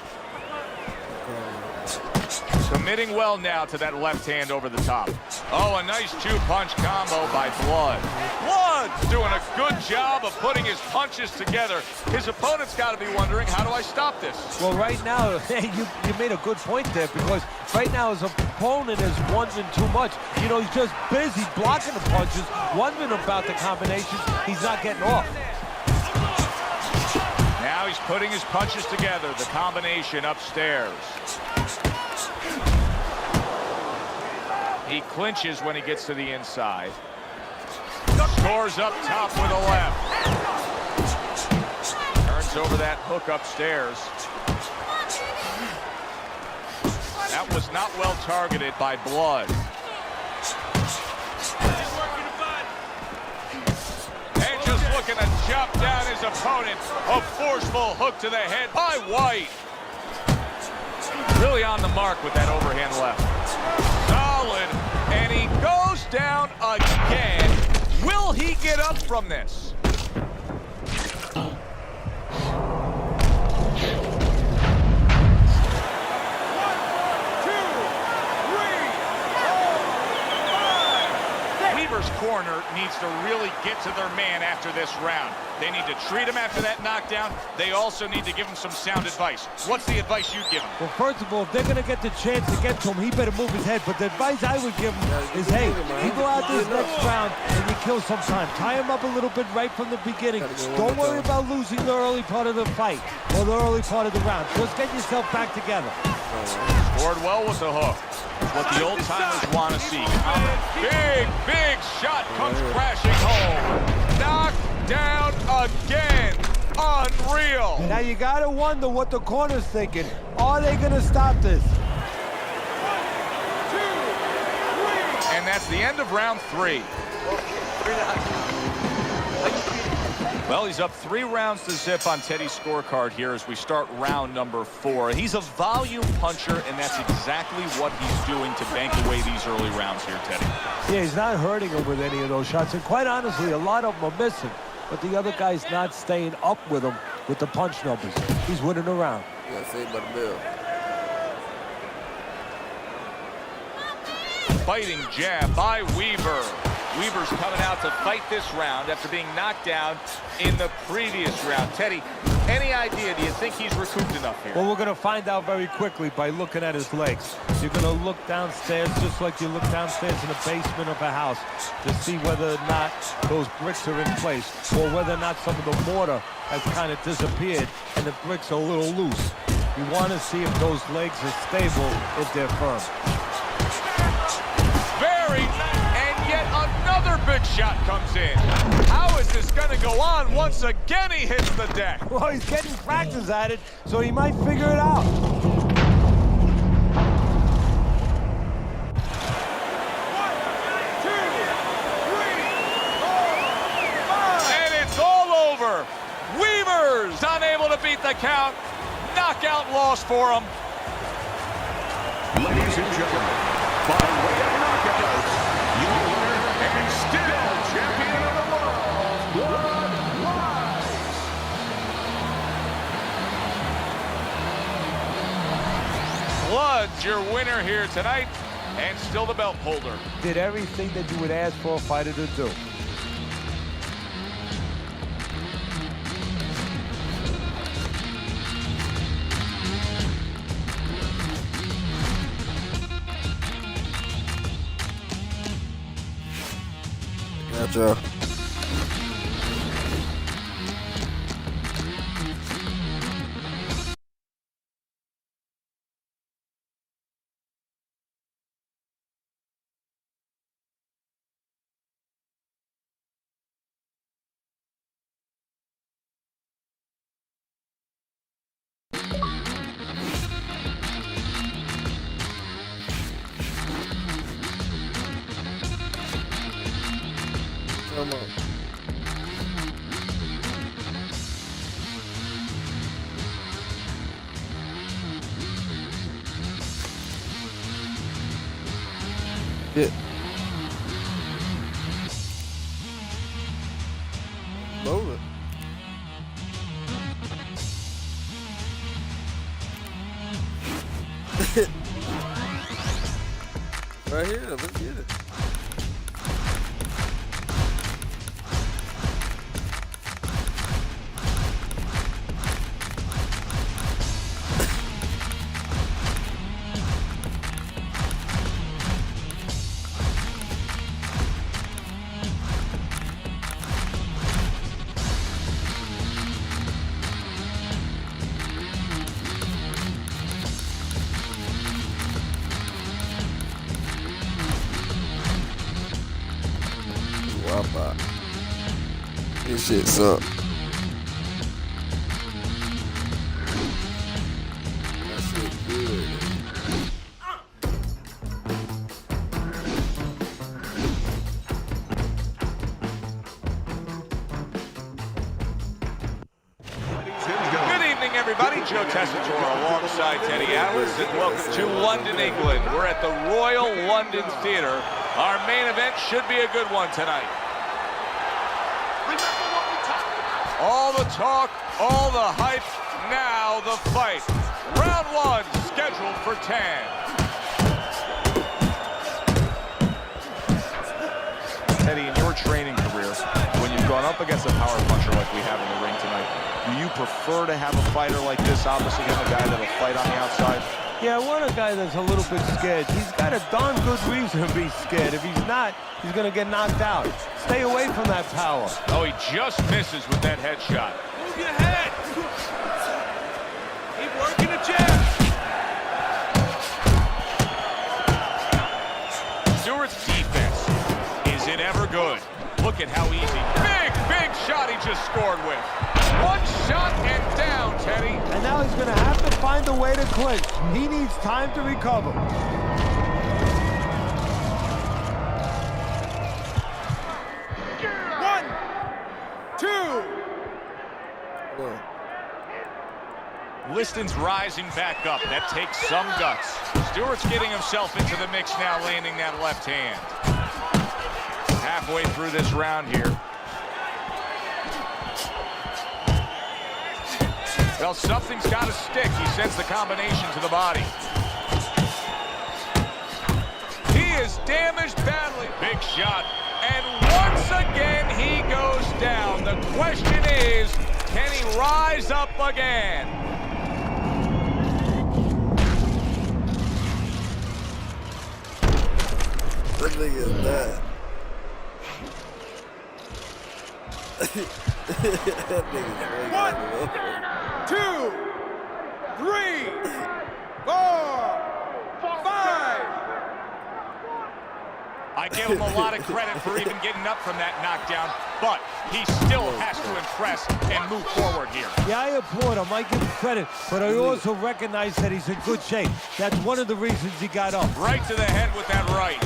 Committing well now to that left hand over the top. Oh, a nice two-punch combo by Blood. Blood's doing a good job of putting his punches together. His opponent's got to be wondering, how do I stop this? Well, right now, you made a good point there, because right now his opponent is wondering too much. You know, he's just busy blocking the punches, wondering about the combinations. He's not getting off. Now he's putting his punches together, the combination upstairs. He clinches when he gets to the inside. Scores up top with a left. Turns over that hook upstairs. That was not well targeted by Blood. And just looking to chop down his opponent. A forceful hook to the head by White. Really on the mark with that overhand left. Solid, and he goes down again. Will he get up from this? Weaver's corner needs to really get to their man after this round. They need to treat him after that knockdown. They also need to give him some sound advice. What's the advice you'd give him? Well, first of all, if they're going to get the chance to get to him, he better move his head. But the advice I would give him is, hey, you go out this next round and you kill some time. Tie him up a little bit right from the beginning. Don't worry about losing the early part of the fight or the early part of the round. Just get yourself back together. Scored well with the hook. What the old-timers want to see. Big shot comes crashing home. Knocked down again. Unreal. Now you got to wonder what the corner's thinking. Are they going to stop this? 1, 2, 3. And that's the end of round 3. Well, he's up 3 rounds to zip on Teddy's scorecard here as we start round number 4. He's a volume puncher, and that's exactly what he's doing to bank away these early rounds here, Teddy. Yeah, he's not hurting him with any of those shots. And quite honestly, a lot of them are missing. But the other guy's not staying up with him with the punch numbers. He's winning the round. Yeah, saved by the bell. Fighting jab by Weaver. Weaver's coming out to fight this round after being knocked down in the previous round. Teddy, any idea? Do you think he's recouped enough here? Well, we're going to find out very quickly by looking at his legs. You're going to look downstairs just like you look downstairs in the basement of a house to see whether or not those bricks are in place or whether or not some of the mortar has kind of disappeared and the bricks are a little loose. You want to see if those legs are stable, if they're firm. And yet another big shot comes in. How is this going to go on? Once again, he hits the deck. Well, he's getting practice at it, so he might figure it out. 1, 2, 3, 4, 5. And it's all over. Weaver's unable to beat the count. Knockout loss for him. Ladies and gentlemen, by way of knockout, your winner and still champion of the world, Blood Wise. Blood's your winner here tonight and still the belt holder. Did everything that you would ask for a fighter to do. Gotcha. Come on. Yeah. Move it. Right here, let's get it. shit suck. That shit good. Good evening, everybody. Joe Tessitore alongside Teddy Atlas, and welcome to London, England. We're at the Royal London Theatre. Our main event should be a good one tonight. All the talk, all the hype, now the fight. Round one, scheduled for 10. Teddy, in your training career, when you've gone up against a power puncher like we have in the ring tonight, do you prefer to have a fighter like this opposite him, a guy that'll fight on the outside? Yeah, I want a guy that's a little bit scared. He's got a darn good reason to be scared. If he's not, he's going to get knocked out. Stay away from that power. Oh, he just misses with that headshot. Move your head. Keep working the jab. Stewart's defense, is it ever good? Look at how easy. Big shot he just scored with. One shot and down, Teddy. And now he's going to have to find a way to clinch. He needs time to recover. One, two. Liston's rising back up. That takes some guts. Stewart's getting himself into the mix now, landing that left hand. Halfway through this round here. Well, something's got to stick. He sends the combination to the body. He is damaged badly. Big shot. And once again, he goes down. The question is, can he rise up again? That nigga is bad. That nigga's One, 2, 3, 4, 5. I give him a lot of credit for even getting up from that knockdown, but he still has to impress and move forward here. Yeah, I applaud him. I give him credit. But I also recognize that he's in good shape. That's one of the reasons he got up. Right to the head with that right.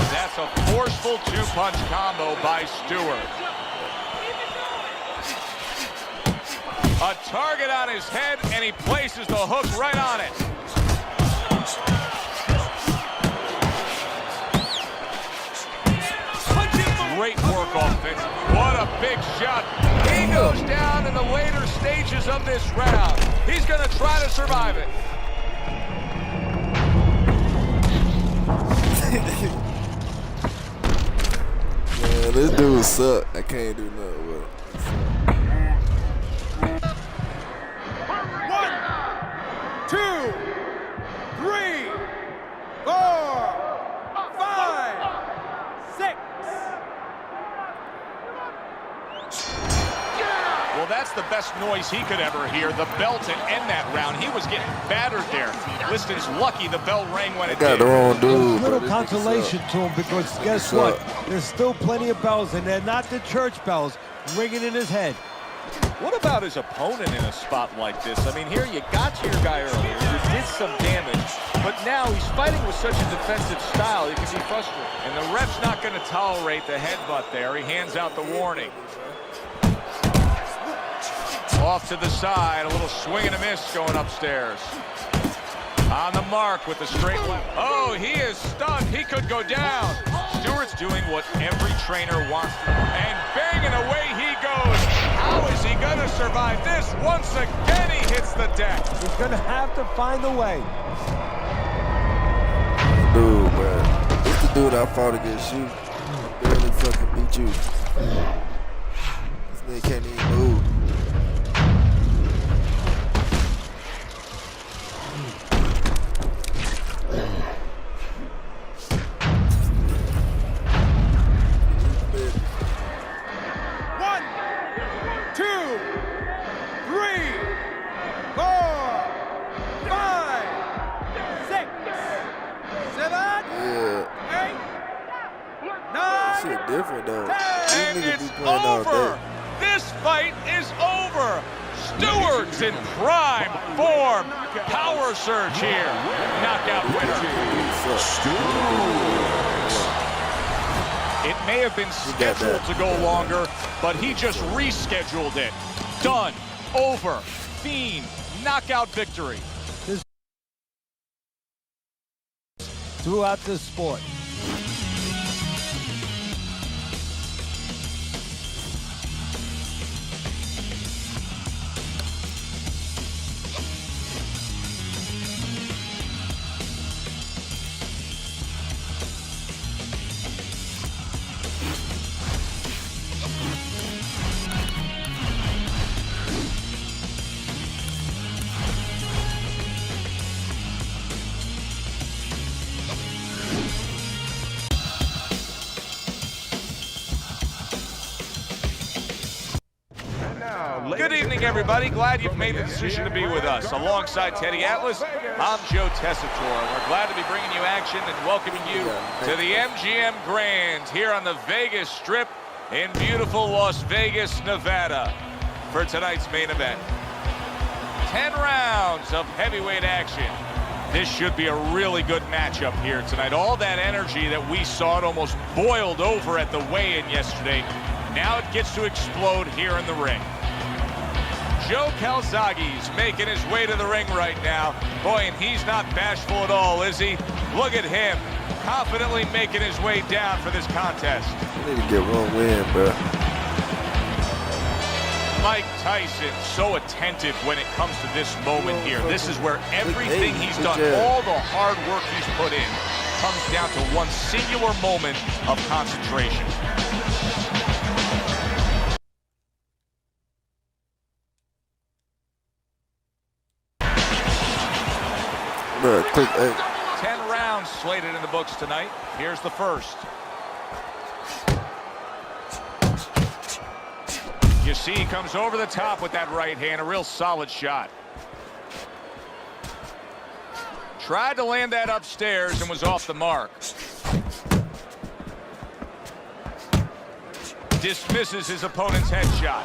That's a forceful two-punch combo by Stewart. A target on his head, and he places the hook right on it. Great work offensive. What a big shot. He goes down in the later stages of this round. He's going to try to survive it. Man, this dude suck. I can't do nothing with it. 1, 2, 3, 4, 5, 6. Well, that's the best noise he could ever hear. The bell to end that round. He was getting battered there. Liston's lucky the bell rang when it Got did. the wrong dude. A little consolation to him because guess what? There's still plenty of bells, and they're not the church bells ringing in his head. What about his opponent in a spot like this? I mean, here you got to your guy earlier. You did some damage, but now he's fighting with such a defensive style, it can be frustrating. And the ref's not going to tolerate the headbutt there. He hands out the warning. Off to the side, a little swing and a miss going upstairs. On the mark with the straight left. Oh, he is stunned. He could go down. Stewart's doing what every trainer wants to do. And banging away he goes. How is he going to survive this? Once again, he hits the deck. He's going to have to find a way. Dude, man. This the dude I fought against you. Barely fucking beat you. This nigga can't even move. shit different though. And These niggas it's be playing all over. day. This fight is over. Stewart's in prime form. Power surge here. Knockout winner. It may have been scheduled to go longer, but he just rescheduled it. Done. Over. Fiend. Knockout victory. Throughout the sport. Good evening, everybody. Glad you've made the decision to be with us. Alongside Teddy Atlas, I'm Joe Tessitore. We're glad to be bringing you action and welcoming you to the MGM Grand here on the Vegas Strip in beautiful Las Vegas, Nevada for tonight's main event. 10 rounds of heavyweight action. This should be a really good matchup here tonight. All that energy that we saw, it almost boiled over at the weigh-in yesterday. Now it gets to explode here in the ring. Joe Calzaghe's making his way to the ring right now. Boy, and he's not bashful at all, is he? Look at him, confidently making his way down for this contest. I need to get one win, bro. Mike Tyson, so attentive when it comes to this moment here. This is where everything he's done, all the hard work he's put in, comes down to one singular moment of concentration. Quick, 10 rounds slated in the books tonight. Here's the first. You see he comes over the top with that right hand, a real solid shot. Tried to land that upstairs and was off the mark. Dismisses his opponent's headshot.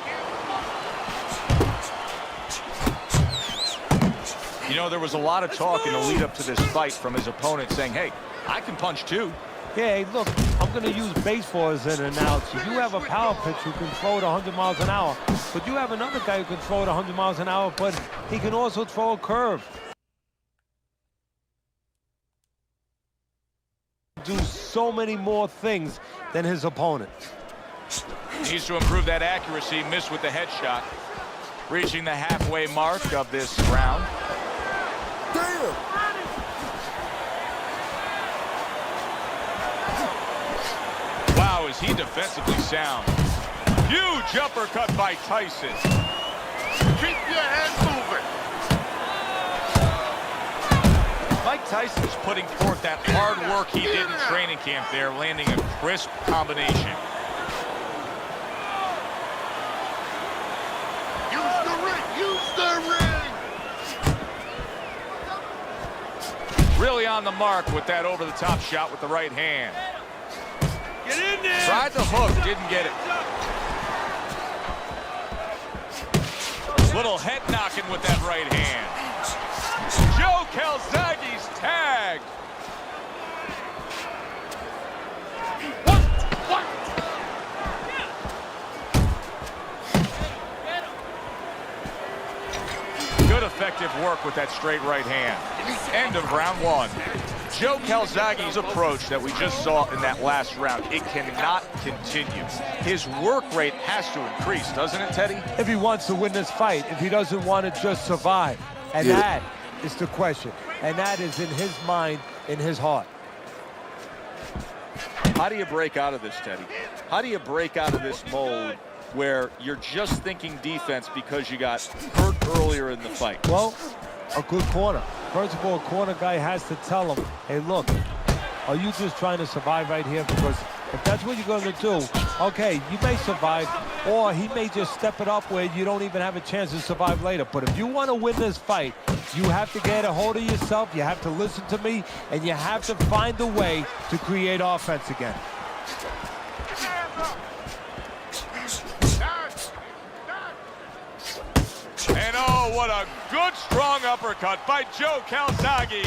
You know, there was a lot of talk in the lead up to this fight from his opponent saying, hey, I can punch too. Yeah, hey, look, I'm going to use baseball as an analogy. You have a power pitcher who can throw it 100 miles an hour, but you have another guy who can throw it 100 miles an hour, but he can also throw a curve. Do so many more things than his opponent. Needs to improve that accuracy, missed with the headshot. Reaching the halfway mark of this round. Damn. Wow, is he defensively sound. Huge uppercut by Tyson. Keep your head moving. Mike Tyson's putting forth that hard work he did in training camp there, landing a crisp combination. Use the ring. Use the ring. Really on the mark with that over-the-top shot with the right hand. Get in there! Tried the hook, didn't get it. Little head knocking with that right hand. Joe Calzaghe's tagged. Good effective work with that straight right hand. End of round one. Joe Calzaghe's approach that we just saw in that last round, it cannot continue. His work rate has to increase, doesn't it, Teddy? If he wants to win this fight, if he doesn't want to just survive. And that is the question. And that is in his mind, in his heart. How do you break out of this, Teddy? How do you break out of this mode where you're just thinking defense because you got hurt earlier in the fight? Well, a good corner. First of all, a corner guy has to tell him, hey, look, are you just trying to survive right here? Because if that's what you're going to do, okay, you may survive, or he may just step it up where you don't even have a chance to survive later. But if you want to win this fight, you have to get a hold of yourself, you have to listen to me, and you have to find a way to create offense again. what a good, strong uppercut by Joe Calzaghe.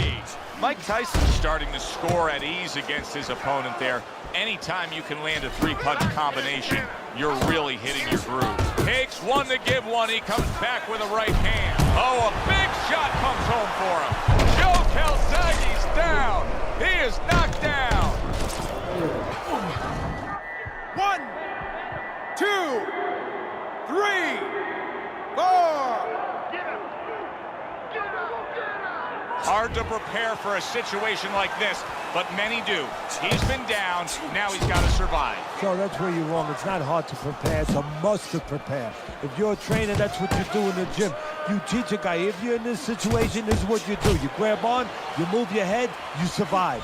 Mike Tyson starting to score at ease against his opponent there. Anytime you can land a three-punch combination, you're really hitting your groove. Takes one to give one. He comes back with a right hand. Oh, a big shot comes home for him. Joe Calzaghe's down. He is knocked down. 1, 2, 3, 4. Hard to prepare for a situation like this, but many do. He's been down, now he's got to survive. So that's where you're wrong. It's not hard to prepare. It's a must to prepare. If you're a trainer, that's what you do in the gym. You teach a guy, if you're in this situation, this is what you do. You grab on, you move your head, you survive.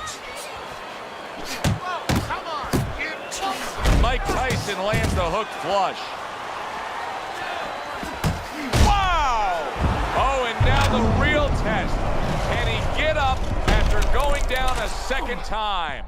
Mike Tyson lands the hook flush. Wow! Oh, and now the real test. Can he get up after going down a second time?